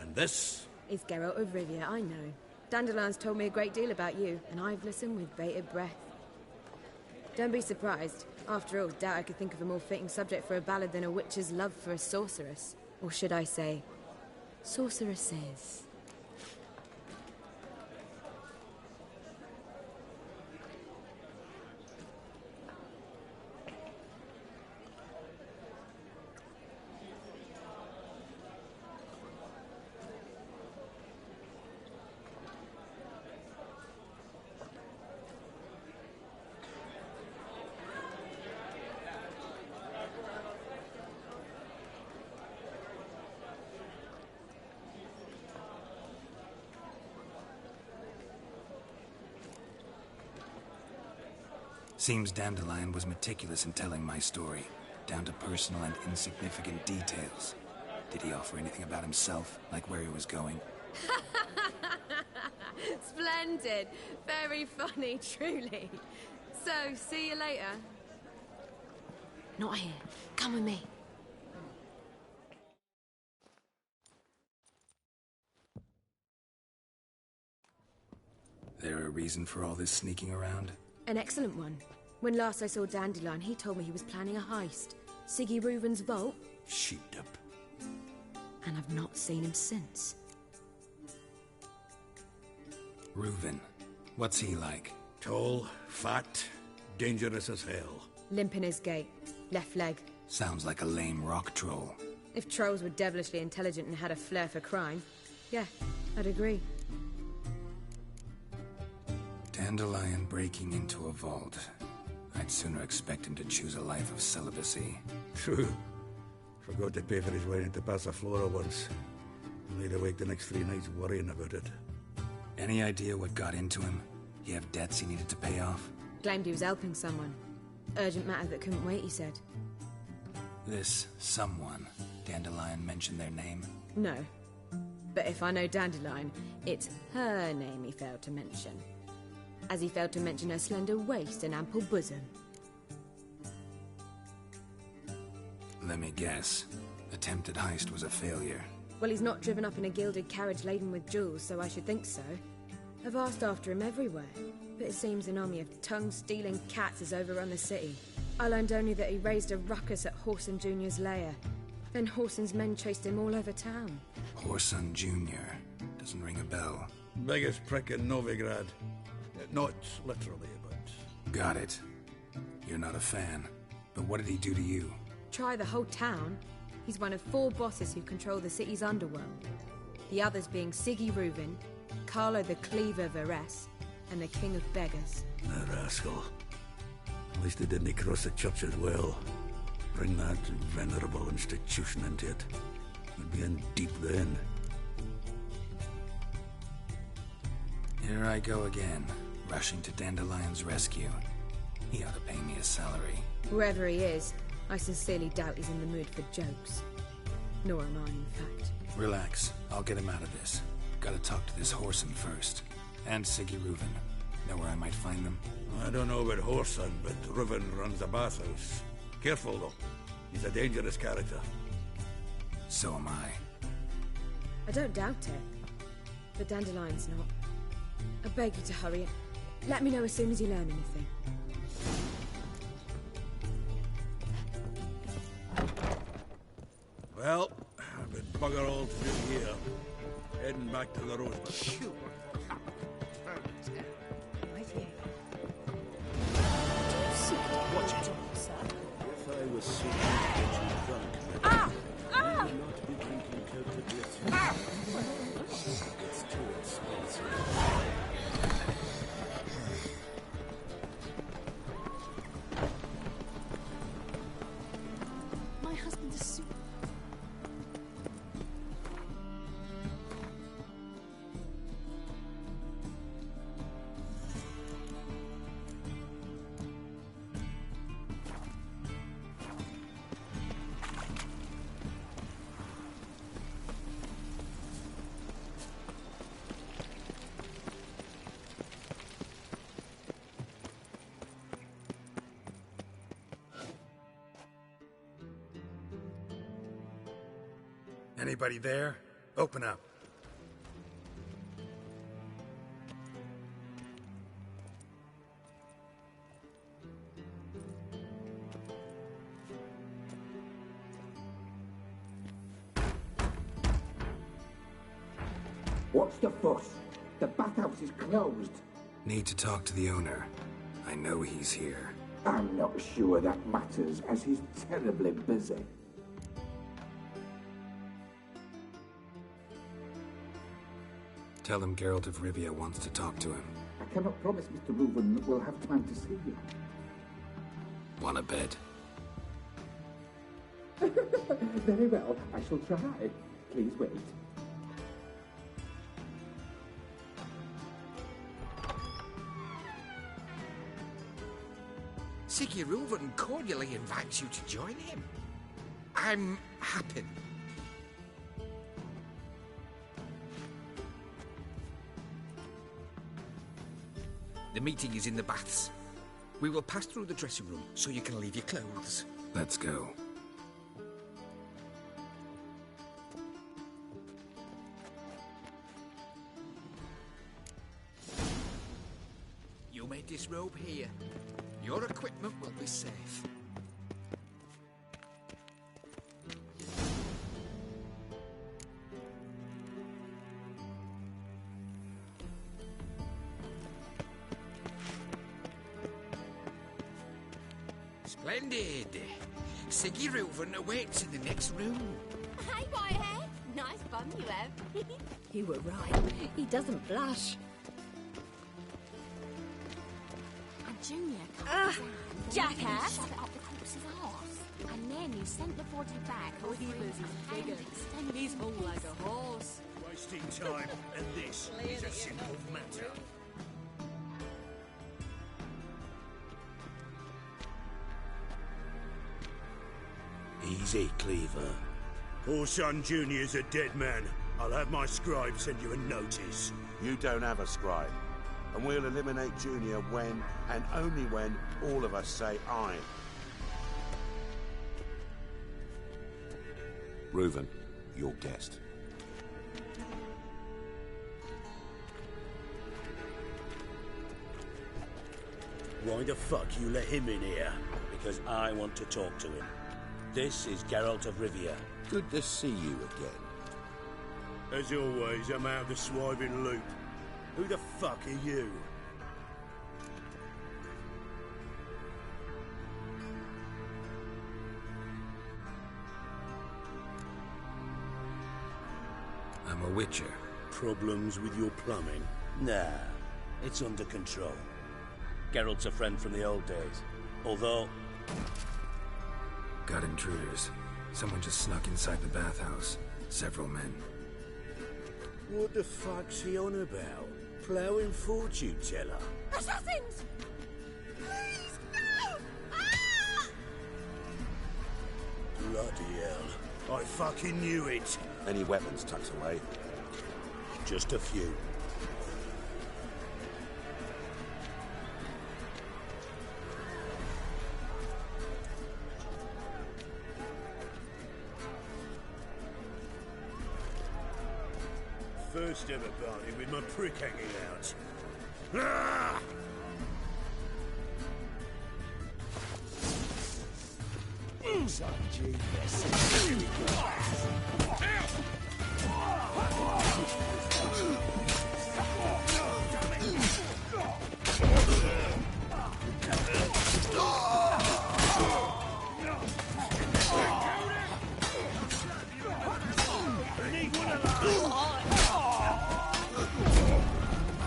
And this is Geralt of Rivia, I know. Dandelion's told me a great deal about you, and I've listened with bated breath. Don't be surprised. After all, doubt I could think of a more fitting subject for a ballad than a witch's love for a sorceress. Or should I say, sorceresses. Seems Dandelion was meticulous in telling my story, down to personal and insignificant details. Did he offer anything about himself, like where he was going? Splendid. Very funny, truly. So, see you later. Not here. Come with me. There a reason for all this sneaking around? An excellent one. When last I saw Dandelion, he told me he was planning a heist. Siggy Reuven's vault. Sheeped up. And I've not seen him since. Reuven. What's he like? Tall, fat, dangerous as hell. Limp in his gait. Left leg. Sounds like a lame rock troll. If trolls were devilishly intelligent and had a flair for crime, yeah, I'd agree. Dandelion breaking into a vault. I'd sooner expect him to choose a life of celibacy. True. Forgot to pay for his way into Passaflora once. Laid awake the next 3 nights worrying about it. Any idea what got into him? He have debts he needed to pay off? Claimed he was helping someone. Urgent matter that couldn't wait, he said. This someone, Dandelion mentioned their name? No. But if I know Dandelion, it's her name he failed to mention. As he failed to mention her slender waist and ample bosom. Let me guess. Attempted heist was a failure. Well, he's not driven up in a gilded carriage laden with jewels, so I should think so. I've asked after him everywhere, but it seems an army of tongue-stealing cats has overrun the city. I learned only that he raised a ruckus at Whoreson Jr.'s lair. Then Whoreson's men chased him all over town. Whoreson Jr. Doesn't ring a bell. Biggest prick in Novigrad. Not literally, but... Got it. You're not a fan. But what did he do to you? Try the whole town. He's one of 4 bosses who control the city's underworld. The others being Siggy Reuven, Carlo the Cleaver Varese, and the King of Beggars. A rascal. At least he didn't cross the church as well. Bring that venerable institution into it. We'd be in deep then. Here I go again, rushing to Dandelion's rescue. He ought to pay me a salary. Wherever he is, I sincerely doubt he's in the mood for jokes. Nor am I, in fact. Relax. I'll get him out of this. Gotta talk to this Whoreson first. And Siggy Reuven. Know where I might find them? I don't know about Whoreson, but Reuven runs a bathhouse. Careful, though. He's a dangerous character. So am I. I don't doubt it. But Dandelion's not. I beg you to hurry. Let me know as soon as you learn anything. Well, I've been bugger all to do here. Heading back to the Rosebud. Watch it. If I was so to get you drunk, I would not be drinking Coca Glitter. It's too expensive. My husband is super... Anybody there? Open up. What's the fuss? The bathhouse is closed. Need to talk to the owner. I know he's here. I'm not sure that matters, as he's terribly busy. Tell him Geralt of Rivia wants to talk to him. I cannot promise Mr. Reuven will have time to see you. Want a bed? Very well, I shall try. Please wait. Siggy Reuven cordially invites you to join him. I'm happy. The meeting is in the baths. We will pass through the dressing room so you can leave your clothes. Let's go. You may disrobe here. Your equipment will be safe. Splendid. Siggy Reuven awaits in the next room. Hey, Whitehead. Nice bum you have. You were right. He doesn't blush. And Junior jackass. shove it up the corpse's arse. And then he sent the body back. He was bigger. He's all like a horse. Wasting time, and this is a simple matter. Easy, Cleaver. Orson Jr.'s a dead man. I'll have my scribe send you a notice. You don't have a scribe. And we'll eliminate Junior when, and only when, all of us say aye. Reuven, your guest. Why the fuck you let him in here? Because I want to talk to him. This is Geralt of Rivia. Good to see you again. As always, I'm out of the swiving loop. Who the fuck are you? I'm a witcher. Problems with your plumbing? Nah, it's under control. Geralt's a friend from the old days. Although... Got intruders. Someone just snuck inside the bathhouse. Several men. What the fuck's he on about? Ploughing fortune teller? Assassins! Please, no! Ah! Bloody hell. I fucking knew it. Any weapons tucked away? Just a few. First ever party with my prick hanging out. Ah! Son genius. Here we go.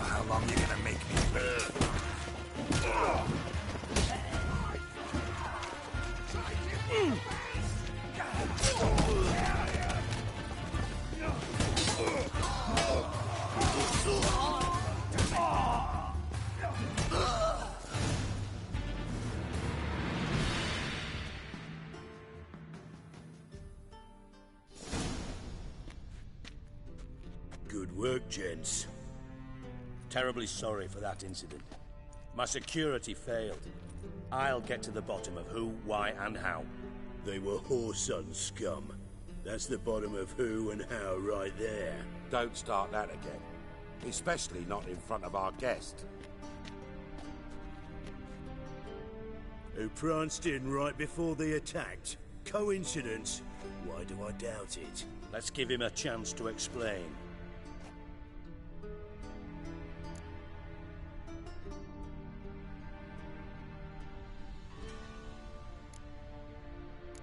How long are you gonna make me burn? Good work, gents. Terribly sorry for that incident. My security failed. I'll get to the bottom of who, why, and how. They were whoreson scum. That's the bottom of who and how right there. Don't start that again. Especially not in front of our guest. Who pranced in right before they attacked. Coincidence? Why do I doubt it? Let's give him a chance to explain.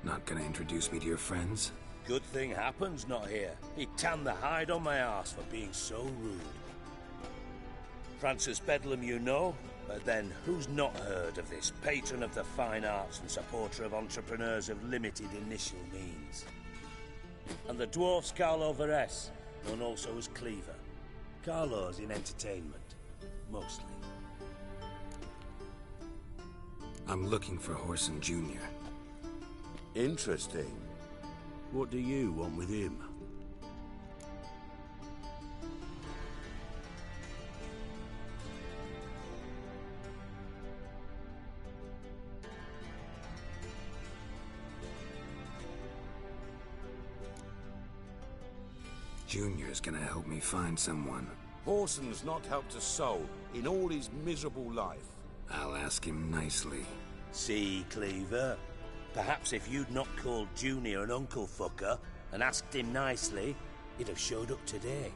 Not gonna introduce me to your friends? Good thing happens not here. He tanned the hide on my ass for being so rude. Francis Bedlam you know, but then who's not heard of this patron of the fine arts and supporter of entrepreneurs of limited initial means? And the dwarf's Carlo Veres, known also as Cleaver. Carlo's in entertainment, mostly. I'm looking for Horson Jr. Interesting. What do you want with him? Junior's gonna help me find someone. Horson's not helped a soul in all his miserable life. I'll ask him nicely. See, Cleaver? Perhaps if you'd not called Junior an uncle fucker and asked him nicely, he'd have showed up today.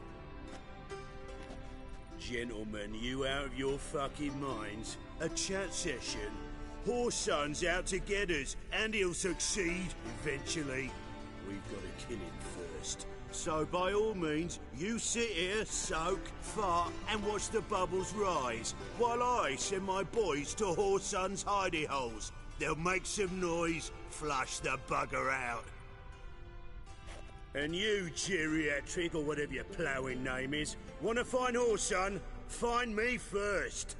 Gentlemen, you out of your fucking minds? A chat session? Horson's out to get us, and he'll succeed eventually. We've got to kill him first. So by all means, you sit here, soak, fart, and watch the bubbles rise, while I send my boys to Horson's hidey holes. They'll make some noise, flush the bugger out. And you, geriatric, or whatever your ploughing name is, want to find Horson? Find me first.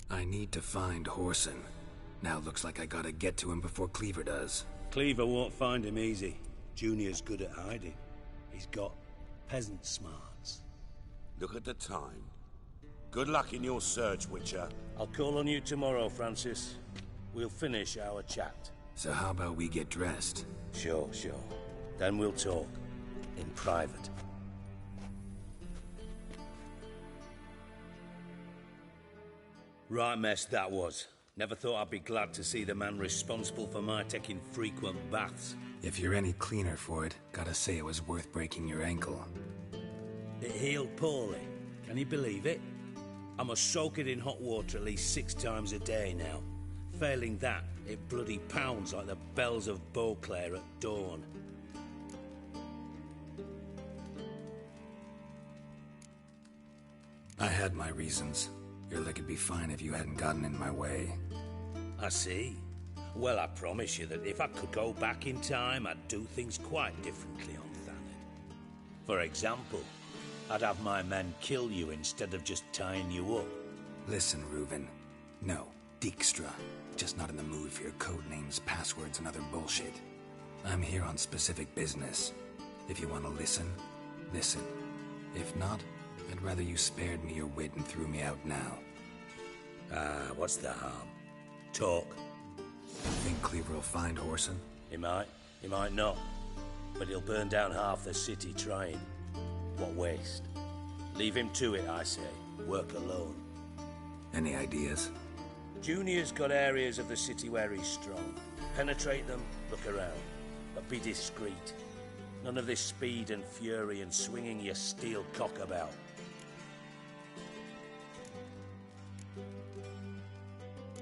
I need to find Horson. Now looks like I gotta get to him before Cleaver does. Cleaver won't find him easy. Junior's good at hiding. He's got peasant smarts. Look at the time. Good luck in your search, Witcher. I'll call on you tomorrow, Francis. We'll finish our chat. So how about we get dressed? Sure. Then we'll talk. In private. Right mess that was. Never thought I'd be glad to see the man responsible for my taking frequent baths. If you're any cleaner for it, gotta say it was worth breaking your ankle. It healed poorly. Can you believe it? I must soak it in hot water at least 6 times a day now. Failing that, it bloody pounds like the bells of Beauclair at dawn. I had my reasons. Your leg would be fine if you hadn't gotten in my way. I see. Well, I promise you that if I could go back in time, I'd do things quite differently on Thanet. For example, I'd have my men kill you instead of just tying you up. Listen, Reuven. No, Dijkstra. Just not in the mood for your code names, passwords, and other bullshit. I'm here on specific business. If you want to listen, listen. If not, I'd rather you spared me your wit and threw me out now. What's the harm? Talk. Think Cleaver will find Horson? He might not. But he'll burn down half the city trying. What waste. Leave him to it, I say. Work alone. Any ideas? Junior's got areas of the city where he's strong. Penetrate them, look around. But be discreet. None of this speed and fury and swinging your steel cock about.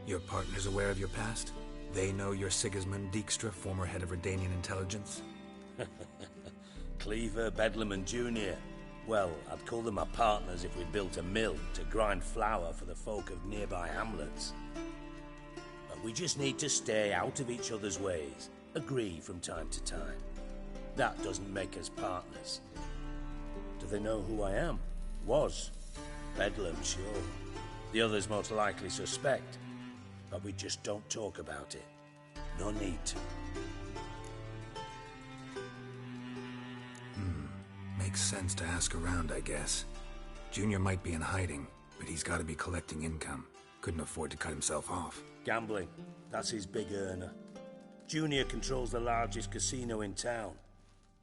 Your partner's aware of your past? They know you're Sigismund Dijkstra, former head of Redanian intelligence? Cleaver, Bedlam and Junior. Well, I'd call them my partners if we'd built a mill to grind flour for the folk of nearby hamlets. But we just need to stay out of each other's ways. Agree from time to time. That doesn't make us partners. Do they know who I am? Was. Bedlam, sure. The others most likely suspect. But we just don't talk about it. No need to. Makes sense to ask around, I guess. Junior might be in hiding, but he's got to be collecting income. Couldn't afford to cut himself off. Gambling. That's his big earner. Junior controls the largest casino in town.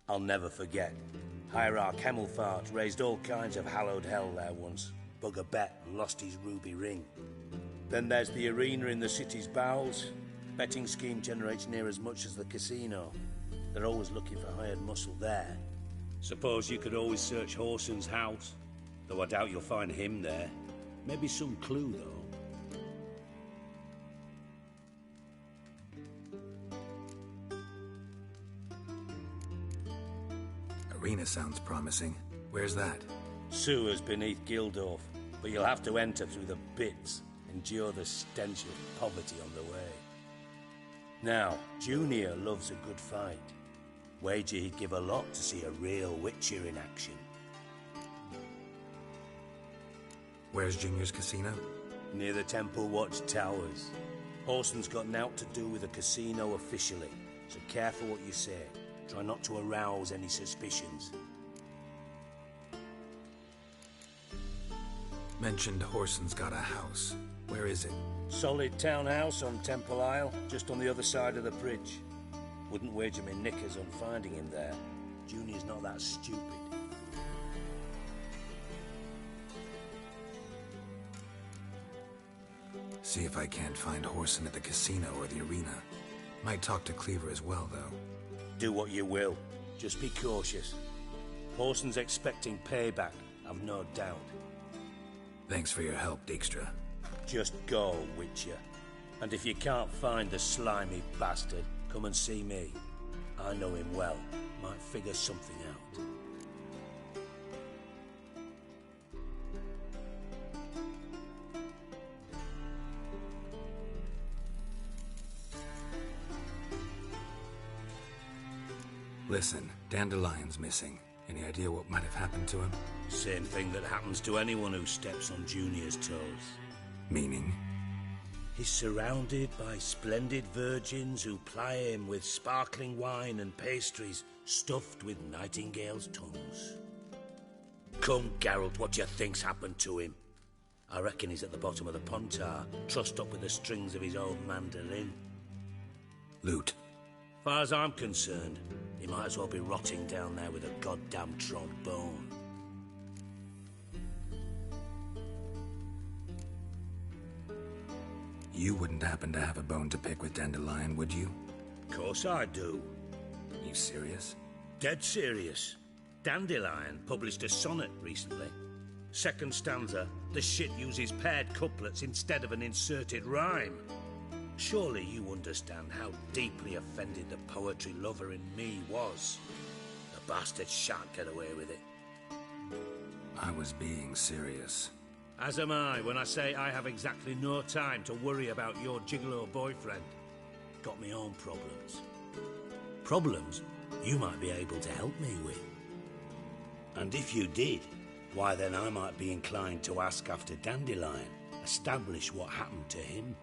I'll never forget. Hierarch Hemmelfart raised all kinds of hallowed hell there once. Bug a bet and lost his ruby ring. Then there's the arena in the city's bowels. Betting scheme generates near as much as the casino. They're always looking for hired muscle there. Suppose you could always search Horson's house. Though I doubt you'll find him there. Maybe some clue, though. Arena sounds promising. Where's that? Sewers beneath Gildorf, but you'll have to enter through the pits, endure the stench of poverty on the way. Now, Junior loves a good fight. Wager he'd give a lot to see a real Witcher in action. Where's Junior's casino? Near the Temple Watch Towers. Horson's got naught to do with the casino officially, so careful what you say. Try not to arouse any suspicions. Mentioned Horson's got a house. Where is it? Solid townhouse on Temple Isle, just on the other side of the bridge. Wouldn't wager me knickers on finding him there. Junior's not that stupid. See if I can't find Horson at the casino or the arena. Might talk to Cleaver as well, though. Do what you will. Just be cautious. Horson's expecting payback, I've no doubt. Thanks for your help, Dijkstra. Just go, Witcher. And if you can't find the slimy bastard, come and see me. I know him well. Might figure something out. Listen, Dandelion's missing. Any idea what might have happened to him? Same thing that happens to anyone who steps on Junior's toes. Meaning? He's surrounded by splendid virgins who ply him with sparkling wine and pastries stuffed with nightingales' tongues. Come, Geralt, what do you think's happened to him? I reckon he's at the bottom of the Pontar, trussed up with the strings of his old mandolin. Loot. Far as I'm concerned, he might as well be rotting down there with a goddamn trombone. You wouldn't happen to have a bone to pick with Dandelion, would you? Of course I do. You serious? Dead serious. Dandelion published a sonnet recently. Second stanza, the shit uses paired couplets instead of an inserted rhyme. Surely you understand how deeply offended the poetry lover in me was. The bastard shan't get away with it. I was being serious. As am I when I say I have exactly no time to worry about your gigolo boyfriend. Got me own problems. Problems you might be able to help me with. And if you did, why then I might be inclined to ask after Dandelion, establish what happened to him.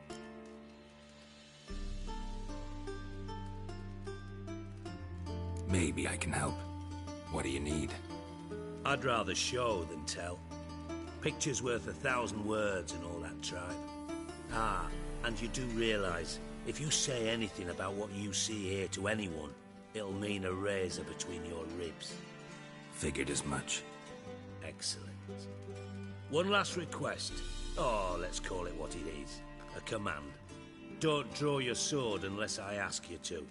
Maybe I can help. What do you need? I'd rather show than tell. Picture's worth 1,000 words and all that tribe. Ah, and you do realise, if you say anything about what you see here to anyone, it'll mean a razor between your ribs. Figured as much. Excellent. One last request. Oh, let's call it what it is. A command. Don't draw your sword unless I ask you to.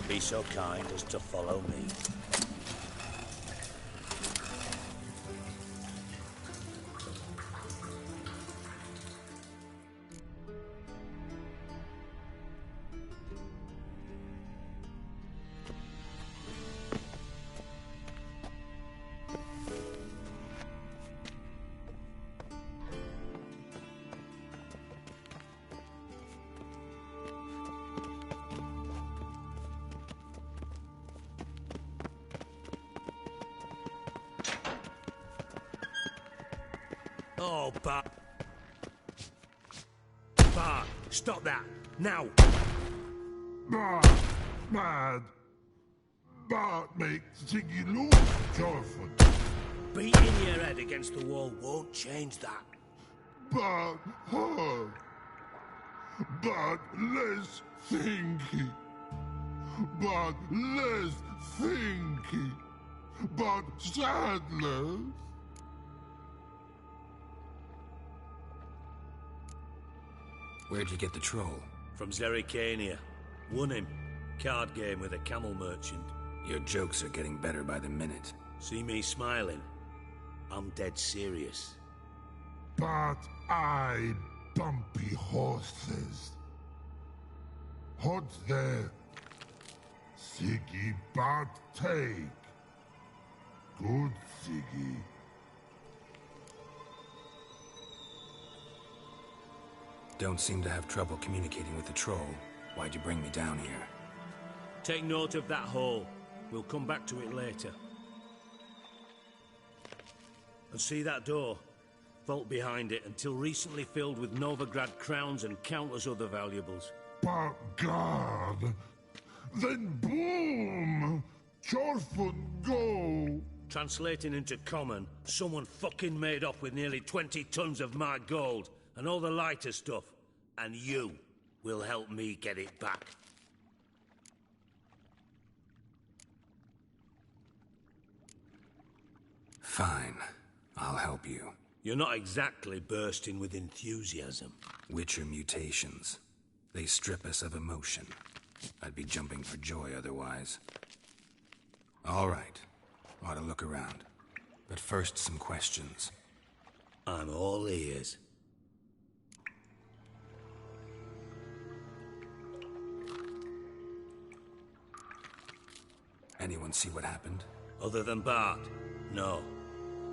Be so kind as to follow me. Oh, Bart. Bart, stop that. Now. Mad. Bart makes Ziggy lose joyful. Beating your head against the wall won't change that. Bart hard. Bart less thinky. Bart less thinky. Bart sadless. Where'd you get the troll? From Zerrikania. Won him. Card game with a camel merchant. Your jokes are getting better by the minute. See me smiling? I'm dead serious. But I bumpy horses. Hot there. Siggy but take. Good Siggy. Don't seem to have trouble communicating with the troll. Why'd you bring me down here? Take note of that hole. We'll come back to it later. And see that door? Vault behind it, until recently filled with Novigrad crowns and countless other valuables. But God, then boom! Chorfun go! Translating into common, someone fucking made off with nearly 20 tons of my gold, and all the lighter stuff. And you will help me get it back. Fine. I'll help you. You're not exactly bursting with enthusiasm. Witcher mutations. They strip us of emotion. I'd be jumping for joy otherwise. All right. Ought to look around. But first, some questions. I'm all ears. Anyone see what happened? Other than Bart? No.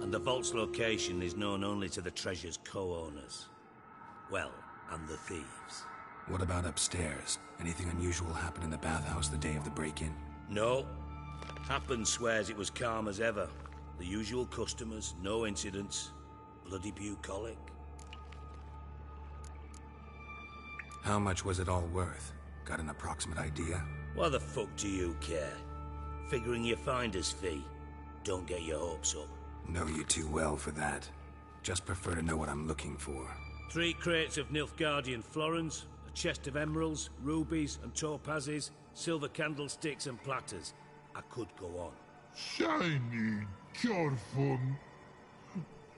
And the vault's location is known only to the treasure's co-owners. Well, and the thieves. What about upstairs? Anything unusual happen in the bathhouse the day of the break-in? No. Happen swears it was calm as ever. The usual customers, no incidents. Bloody bucolic. How much was it all worth? Got an approximate idea? Why the fuck do you care? Figuring your finder's fee. Don't get your hopes up. Know you too well for that. Just prefer to know what I'm looking for. 3 crates of Nilfgaardian florins, a chest of emeralds, rubies and topazes, silver candlesticks and platters. I could go on. Shiny Chorfun.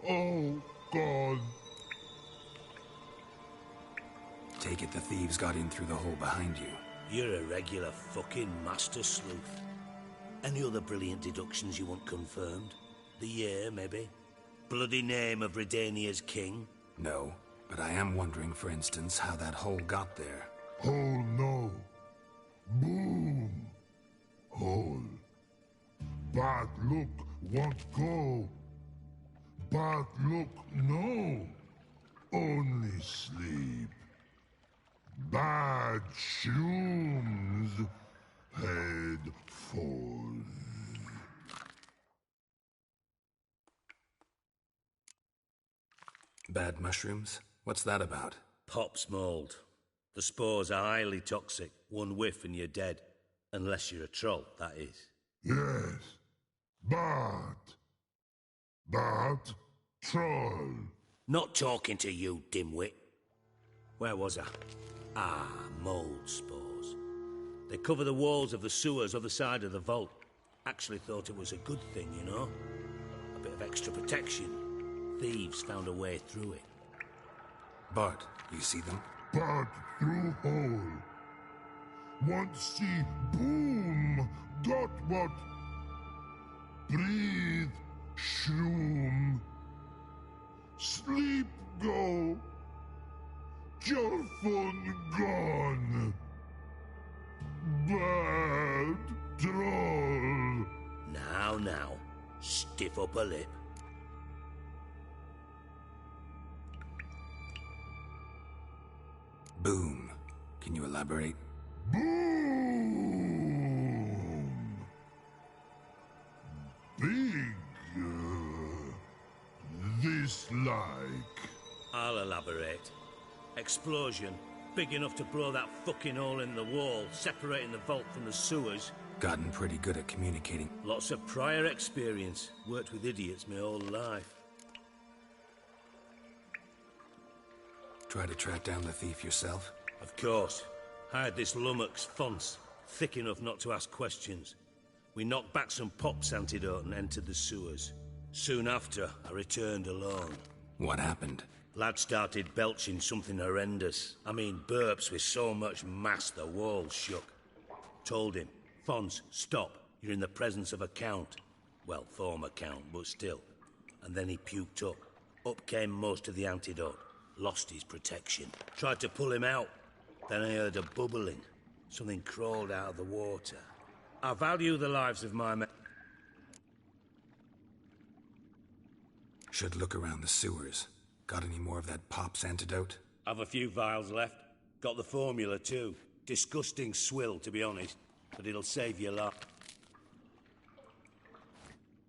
Oh, God. Take it the thieves got in through the hole behind you. You're a regular fucking master sleuth. Any other brilliant deductions you want confirmed? The year, maybe? Bloody name of Redania's king? No, but I am wondering, for instance, how that hole got there. Hole no. Boom. Hole. But look, won't go. But look, no. Only sleep. Bad shrooms. Head falls. Bad mushrooms? What's that about? Pop's mold. The spores are highly toxic. One whiff and you're dead. Unless you're a troll, that is. Yes. But troll. Not talking to you, dimwit. Where was I? Ah, mold spores. They cover the walls of the sewers other side of the vault. Actually thought it was a good thing, you know? A bit of extra protection. Thieves found a way through it. Bart, you see them? But through hole. Want see boom. Got what? Breathe. Shroom. Sleep go. Chorfun gone. Bad troll. Now, stiff up a lip. Boom. Can you elaborate? Boom. Big. This like. I'll elaborate. Explosion. Big enough to blow that fucking hole in the wall, separating the vault from the sewers. Gotten pretty good at communicating. Lots of prior experience. Worked with idiots my whole life. Try to track down the thief yourself? Of course. Hired this lummox, Fons. Thick enough not to ask questions. We knocked back some Pop's antidote and entered the sewers. Soon after, I returned alone. What happened? Lad started belching something horrendous. I mean, burps with so much mass the walls shook. Told him, Fons, stop. You're in the presence of a count. Well, former count, but still. And then he puked up. Up came most of the antidote. Lost his protection. Tried to pull him out. Then I heard a bubbling. Something crawled out of the water. I value the lives of my men. Should look around the sewers. Got any more of that Pop's antidote? I've a few vials left. Got the formula too. Disgusting swill, to be honest. But it'll save your life.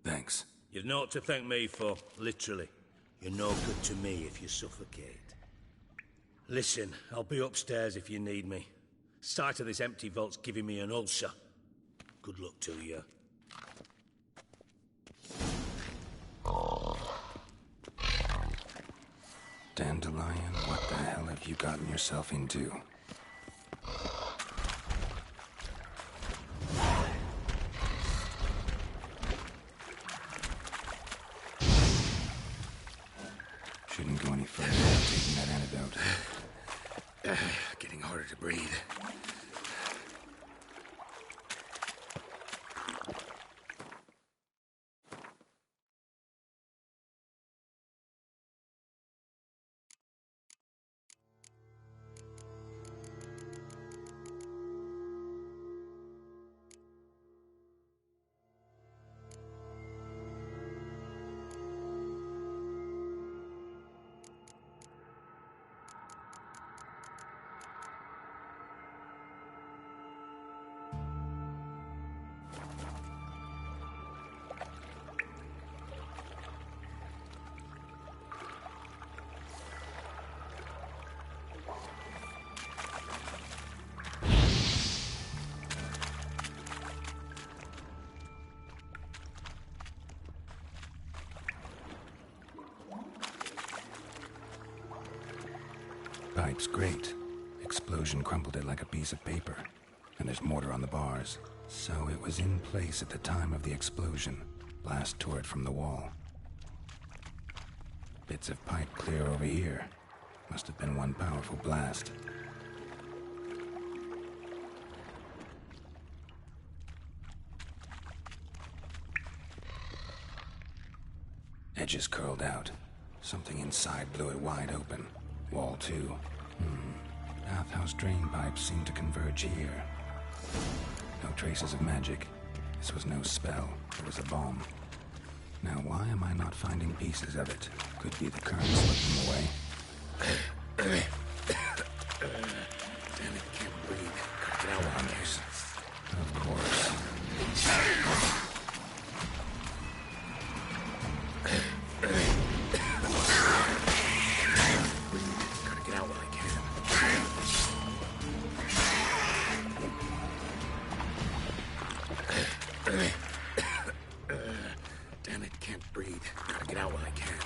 Thanks. You've naught to thank me for, literally. You're no good to me if you suffocate. Listen, I'll be upstairs if you need me. Sight of this empty vault's giving me an ulcer. Good luck to you. Dandelion, what the hell have you gotten yourself into? Shouldn't go any further without taking that antidote. Getting harder to breathe. Pipe's great. Explosion crumpled it like a piece of paper. And there's mortar on the bars. So it was in place at the time of the explosion. Blast tore it from the wall. Bits of pipe clear over here. Must have been one powerful blast. Edges curled out. Something inside blew it wide open. Wall too. Bathhouse drain pipes seem to converge here. No traces of magic. This was no spell. It was a bomb. Now why am I not finding pieces of it? Could be the current slipping away. Damn it, can't breathe. Gotta get out of this. Of course. Damn it, can't breathe. Gotta get out while I can.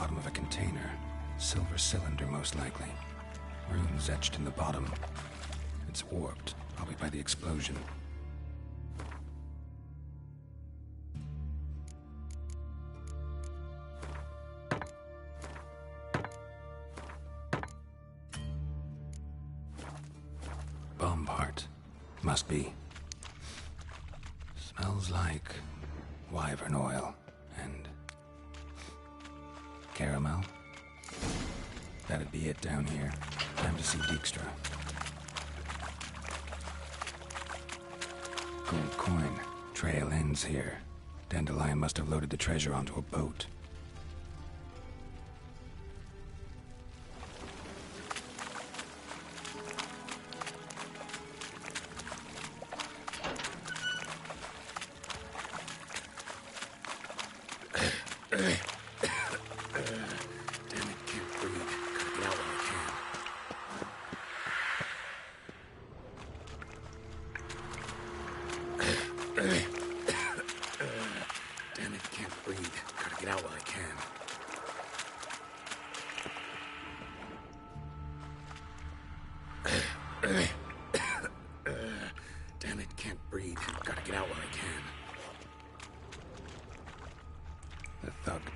bottom of a container. Silver cylinder, most likely. Runes etched in the bottom. It's warped, probably by the explosion. Bomb part. Must be. Smells like wyvern oil and caramel. That'd be it down here. Time to see Dijkstra. Gold coin. Trail ends here. Dandelion must have loaded the treasure onto a boat.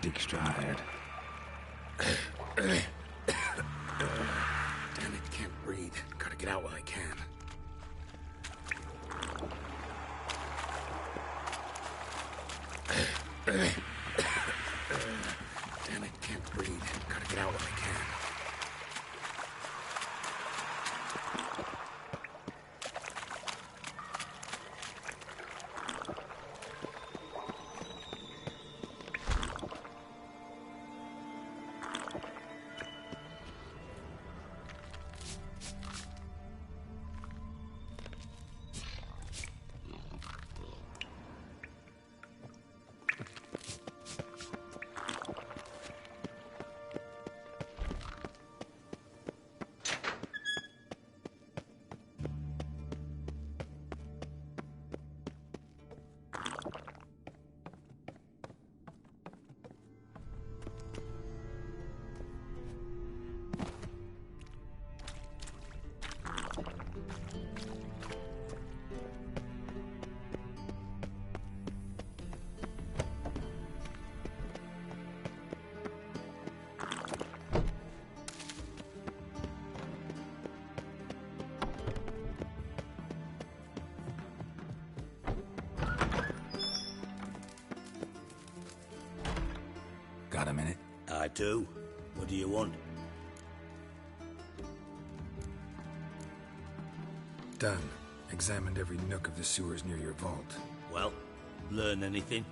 Dijkstra hired. Damn it, can't breathe. Gotta get out while I can. Damn it, can't breathe. Gotta get out while I can. Got a minute? I do. What do you want? Done. Examined every nook of the sewers near your vault. Well, learn anything?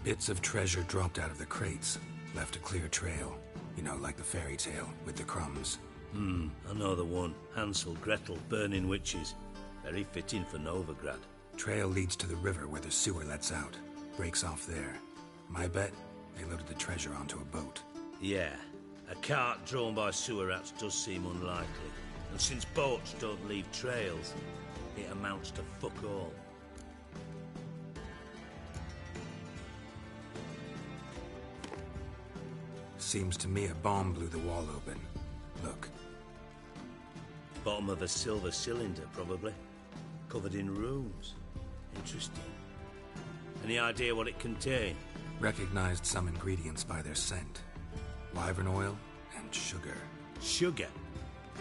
Bits of treasure dropped out of the crates. Left a clear trail. You know, like the fairy tale, with the crumbs. I know the one. Hansel, Gretel, burning witches. Very fitting for Novigrad. Trail leads to the river where the sewer lets out. Breaks off there. My bet, they loaded the treasure onto a boat. Yeah. A cart drawn by sewer rats does seem unlikely. And since boats don't leave trails, it amounts to fuck all. Seems to me a bomb blew the wall open. Look. Bottom of a silver cylinder, probably. Covered in runes. Interesting. Any idea what it contained? Recognized some ingredients by their scent. Wyvern oil and sugar. Sugar?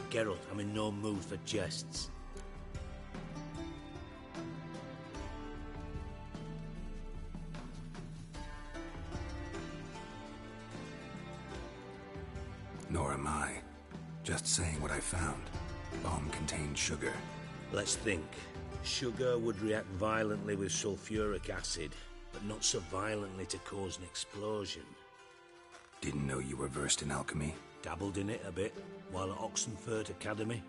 Geralt, I'm in no mood for jests. Nor am I. Just saying what I found. Bomb contained sugar. Let's think. Sugar would react violently with sulfuric acid, but not so violently to cause an explosion. Didn't know you were versed in alchemy. Dabbled in it a bit, while at Oxenford Academy.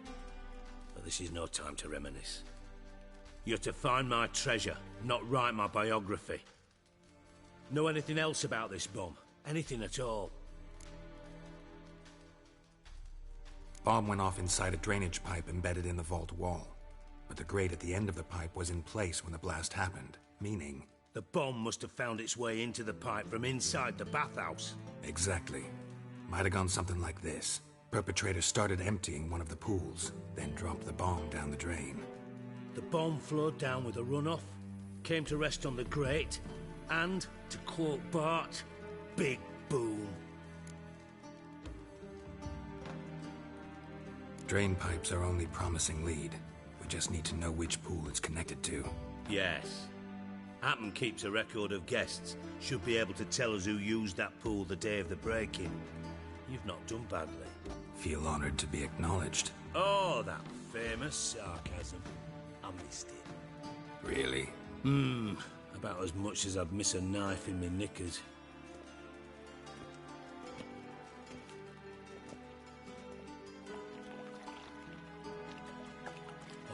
But this is no time to reminisce. You're to find my treasure, not write my biography. Know anything else about this bomb? Anything at all? Bomb went off inside a drainage pipe embedded in the vault wall. But the grate at the end of the pipe was in place when the blast happened, meaning... The bomb must have found its way into the pipe from inside the bathhouse. Exactly. Might have gone something like this. Perpetrator started emptying one of the pools, then dropped the bomb down the drain. The bomb flowed down with a runoff, came to rest on the grate, and, to quote Bart, big boom. Drain pipes are only promising lead. We just need to know which pool it's connected to. Yes. Happen keeps a record of guests. Should be able to tell us who used that pool the day of the break-in. You've not done badly. Feel honored to be acknowledged. Oh, that famous sarcasm. I missed it. Really? About as much as I'd miss a knife in my knickers.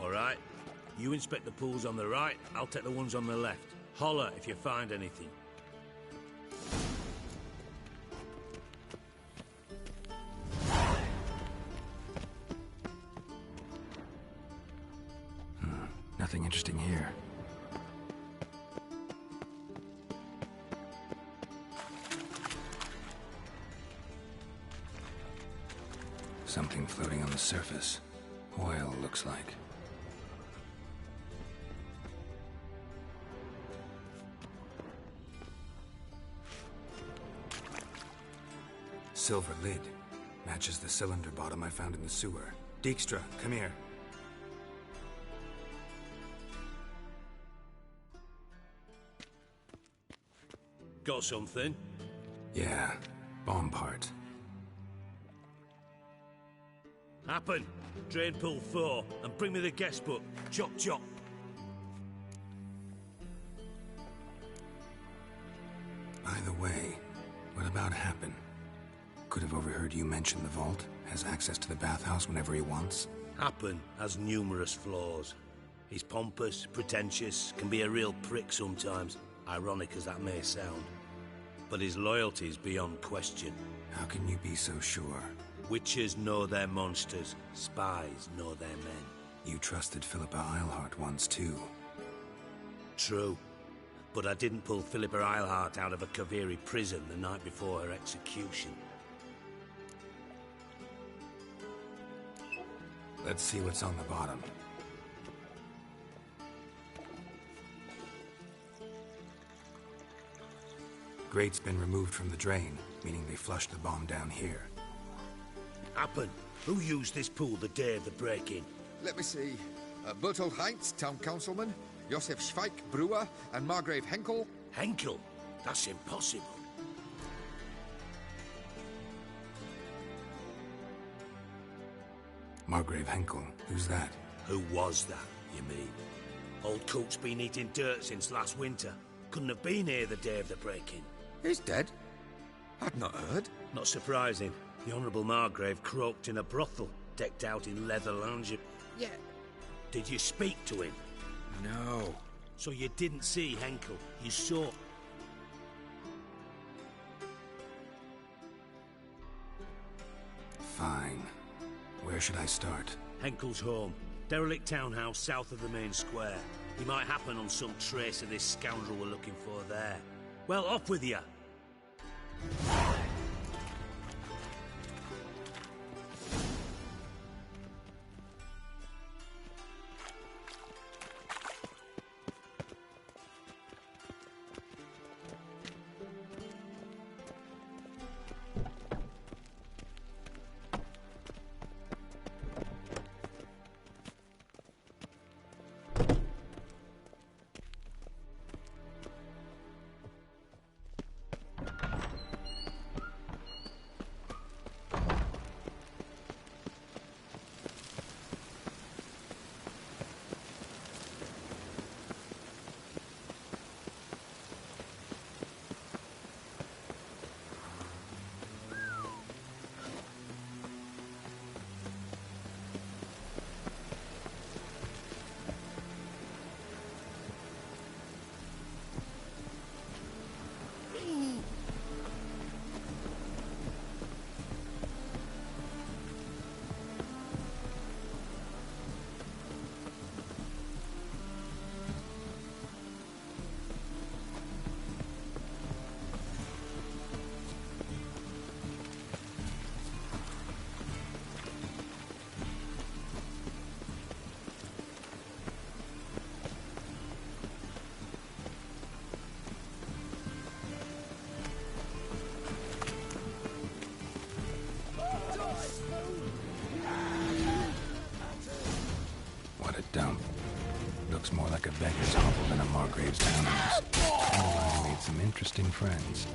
All right. You inspect the pools on the right, I'll take the ones on the left. Holler if you find anything. Nothing interesting here. Something floating on the surface. Oil, looks like. Silver lid. Matches the cylinder bottom I found in the sewer. Dijkstra, come here. Got something? Yeah, bomb part. Happen. Drain pool 4, and bring me the guest book. Chop chop. By the way, what about Happen? Could have overheard you mention the vault. Has access to the bathhouse whenever he wants. Happen has numerous flaws. He's pompous, pretentious, can be a real prick sometimes, ironic as that may sound. But his loyalty is beyond question. How can you be so sure? Witches know their monsters, spies know their men. You trusted Philippa Eilhart once too. True. But I didn't pull Philippa Eilhart out of a Kaviri prison the night before her execution. Let's see what's on the bottom. Grate's been removed from the drain, meaning they flushed the bomb down here. Happen. Who used this pool the day of the break-in? Let me see. Bertold Heinz, town councilman, Josef Schweik, brewer, and Margrave Henkel. Henkel? That's impossible. Margrave Henkel, who's that? Who was that, you mean? Old Coot's been eating dirt since last winter. Couldn't have been here the day of the break-in. He's dead? I'd not heard. Not surprising. The Honourable Margrave croaked in a brothel, decked out in leather lounge. Yeah. Did you speak to him? No. So you didn't see Henkel, you saw... Fine. Where should I start? Henkel's home. Derelict townhouse south of the main square. He might happen on some trace of this scoundrel we're looking for there. Well, off with you! Margrave's townhouse. Dandelion made some interesting friends.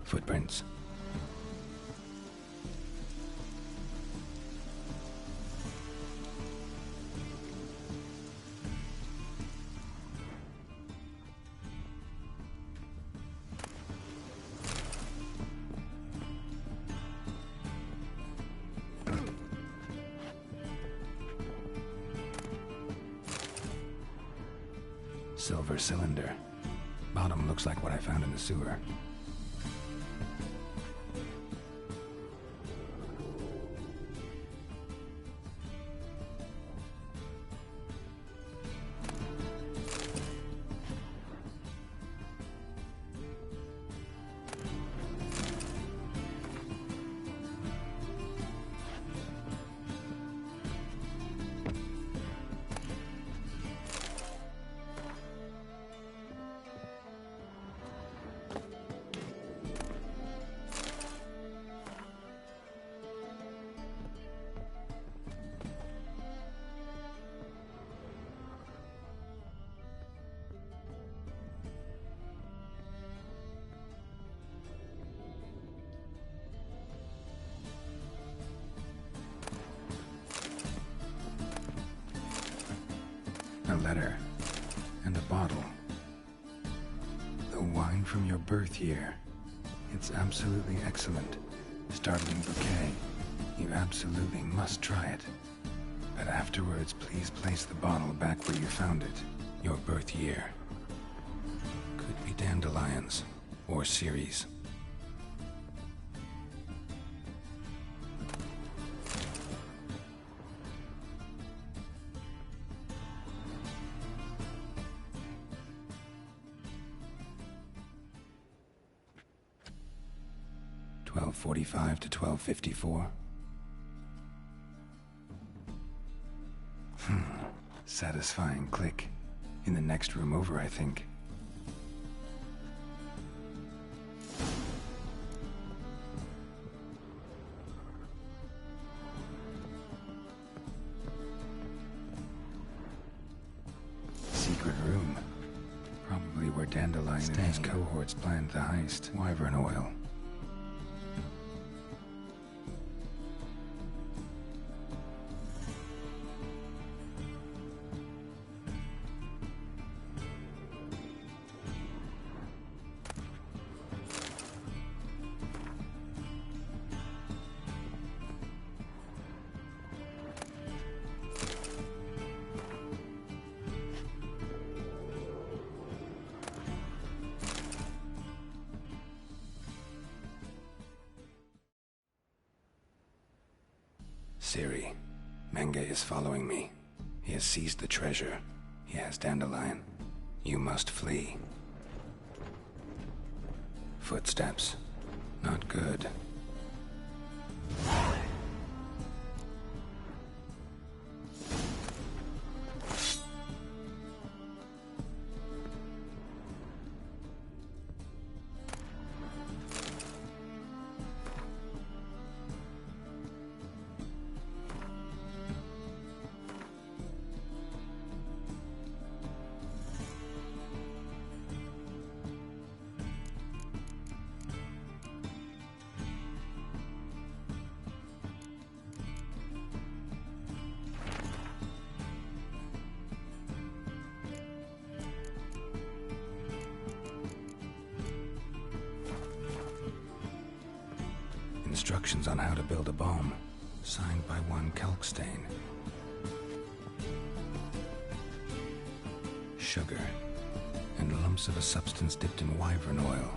Footprints. Silver cylinder. Bottom looks like what I found in the sewer. A letter. And a bottle. The wine from your birth year. It's absolutely excellent. Startling bouquet. You absolutely must try it. But afterwards, please place the bottle back where you found it. Your birth year. Could be dandelions. Or Ceres. .45 to 12:54. Satisfying click. In the next room over, I think. Secret room. Probably where Dandelion and his cohorts planned the heist. Wyvern oil. Ciri, Menge is following me. He has seized the treasure. He has Dandelion. You must flee. Footsteps. Not good. Instructions on how to build a bomb, signed by one Kalkstain. Sugar, and lumps of a substance dipped in wyvern oil.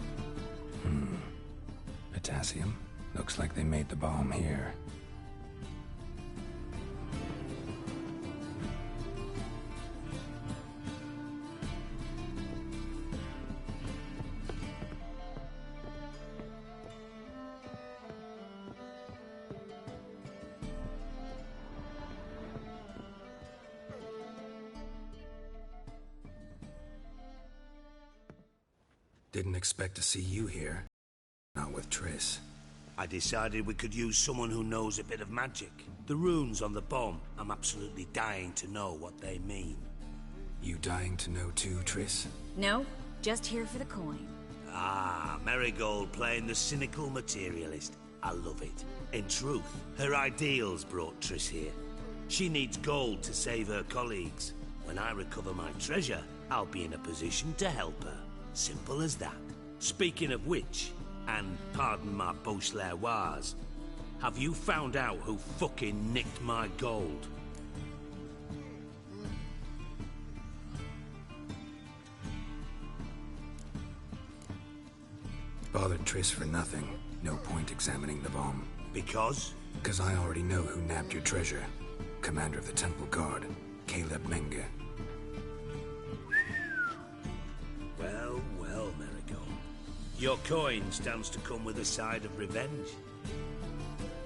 Potassium? Looks like they made the bomb here. Didn't expect to see you here. Not with Triss. I decided we could use someone who knows a bit of magic. The runes on the bomb, I'm absolutely dying to know what they mean. You dying to know too, Triss? No, just here for the coin. Ah, Marigold playing the cynical materialist. I love it. In truth, her ideals brought Triss here. She needs gold to save her colleagues. When I recover my treasure, I'll be in a position to help her. Simple as that. Speaking of which, and pardon my Beauclervois, have you found out who fucking nicked my gold? Bothered Triss for nothing. No point examining the bomb. Because? Because I already know who nabbed your treasure. Commander of the Temple Guard, Caleb Menge. Well, well, Marigold. Your coin stands to come with a side of revenge.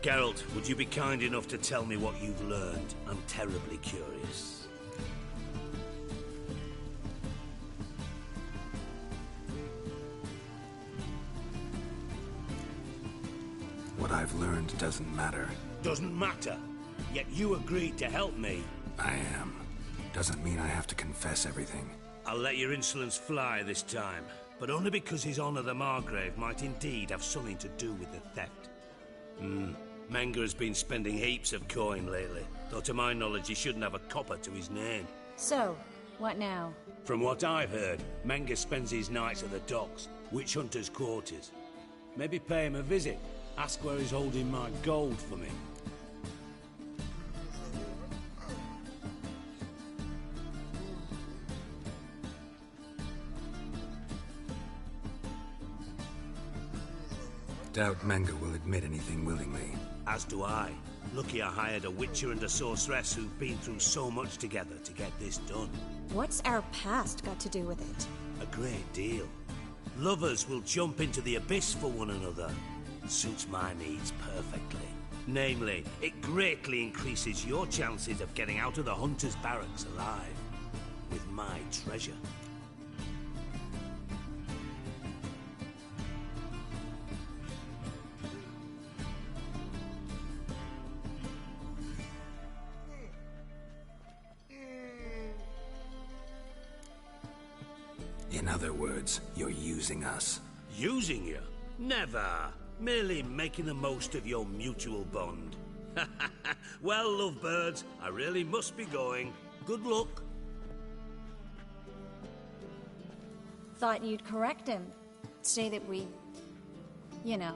Geralt, would you be kind enough to tell me what you've learned? I'm terribly curious. What I've learned doesn't matter. Doesn't matter? Yet you agreed to help me. I am. Doesn't mean I have to confess everything. I'll let your insolence fly this time, but only because His Honor the Margrave might indeed have something to do with the theft. Menge has been spending heaps of coin lately, though to my knowledge he shouldn't have a copper to his name. So, what now? From what I've heard, Menge spends his nights at the docks, witch hunters' quarters. Maybe pay him a visit. Ask where he's holding my gold for me. Doubt Menge will admit anything willingly. As do I. Lucky I hired a witcher and a sorceress who've been through so much together to get this done. What's our past got to do with it? A great deal. Lovers will jump into the abyss for one another. It suits my needs perfectly. Namely, it greatly increases your chances of getting out of the hunter's barracks alive. With my treasure. In other words, you're using us. Using you? Never. Merely making the most of your mutual bond. Well, lovebirds, I really must be going. Good luck. Thought you'd correct him. Say that we... you know...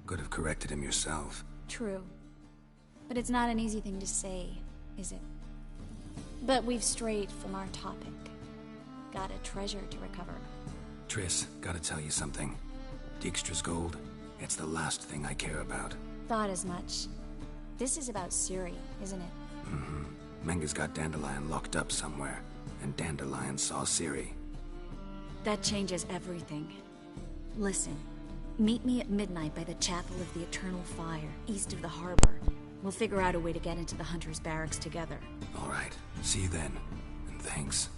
Could have corrected him yourself. True. But it's not an easy thing to say, is it? But we've strayed from our topic. Got a treasure to recover. Triss, gotta tell you something. Dijkstra's gold, it's the last thing I care about. Thought as much. This is about Ciri, isn't it? Menge's got Dandelion locked up somewhere, and Dandelion saw Ciri. That changes everything. Listen. Meet me at midnight by the Chapel of the Eternal Fire, east of the harbor. We'll figure out a way to get into the Hunter's barracks together. All right. See you then. And thanks.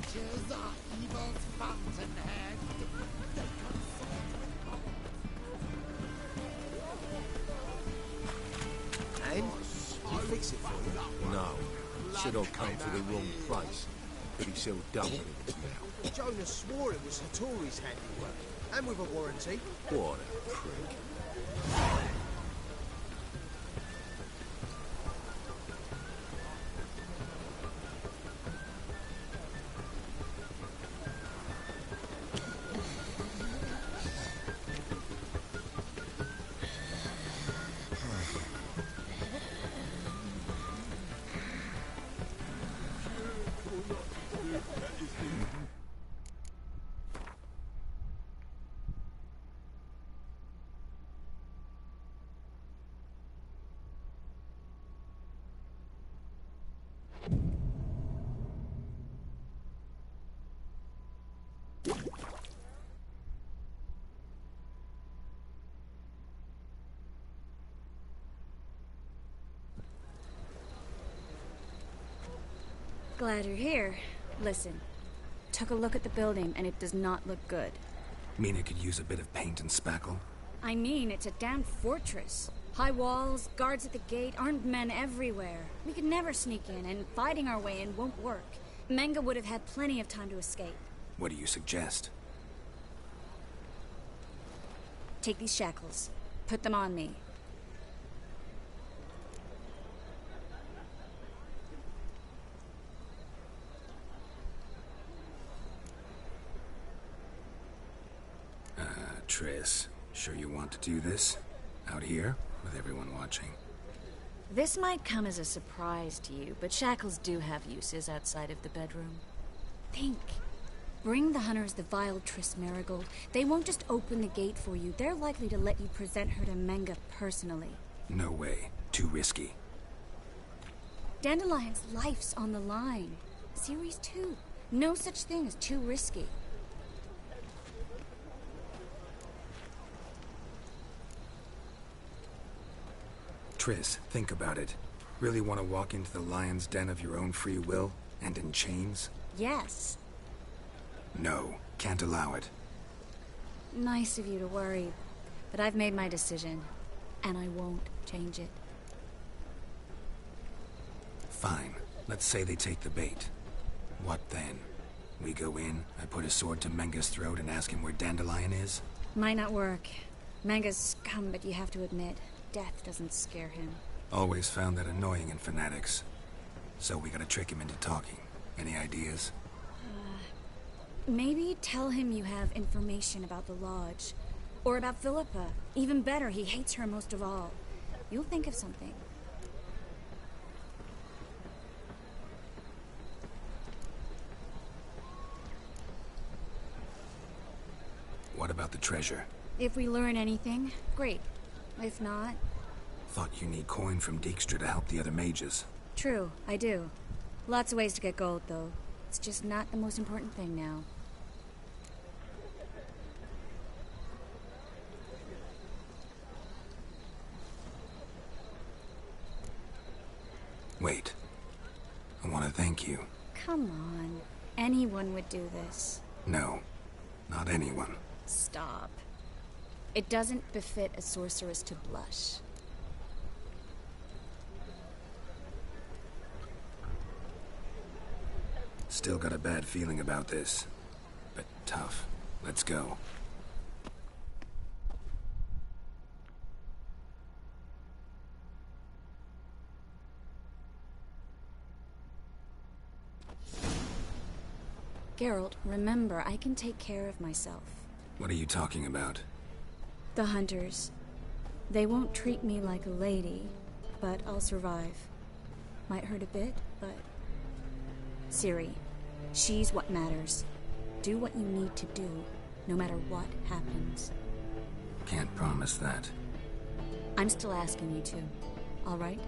creatures are evil's fountainhead. And? He fix it for you? No. Said I came to the wrong place. But he sells dumplings now. Jonas swore it was Hattori's handiwork. And with a warranty. What a prick. Glad you're here. Listen, took a look at the building and it does not look good. Mean it could use a bit of paint and spackle? I mean, it's a damn fortress. High walls, guards at the gate, armed men everywhere. We could never sneak in, and fighting our way in won't work. Menga would have had plenty of time to escape. What do you suggest? Take these shackles. Put them on me. Triss, sure you want to do this? Out here, with everyone watching? This might come as a surprise to you, but shackles do have uses outside of the bedroom. Think. Bring the hunters the vile Triss Marigold. They won't just open the gate for you. They're likely to let you present her to Menga personally. No way. Too risky. Dandelion's life's on the line. Series 2. No such thing as too risky. Triss, think about it. Really want to walk into the lion's den of your own free will, and in chains? Yes. No, can't allow it. Nice of you to worry, but I've made my decision, and I won't change it. Fine. Let's say they take the bait. What then? We go in, I put a sword to Menga's throat and ask him where Dandelion is? Might not work. Menga's scum, but you have to admit, death doesn't scare him. Always found that annoying in fanatics. So we gotta trick him into talking. Any ideas? Maybe tell him you have information about the Lodge. Or about Philippa. Even better, he hates her most of all. You'll think of something. What about the treasure? If we learn anything, great. If not... Thought you need coin from Dijkstra to help the other mages. True, I do. Lots of ways to get gold, though. It's just not the most important thing now. Wait. I want to thank you. Come on. Anyone would do this. No. Not anyone. Stop. It doesn't befit a sorceress to blush. Still got a bad feeling about this. But tough. Let's go. Geralt, remember, I can take care of myself. What are you talking about? The hunters. They won't treat me like a lady, but I'll survive. Might hurt a bit, but... Ciri, she's what matters. Do what you need to do, no matter what happens. Can't promise that. I'm still asking you to, all right?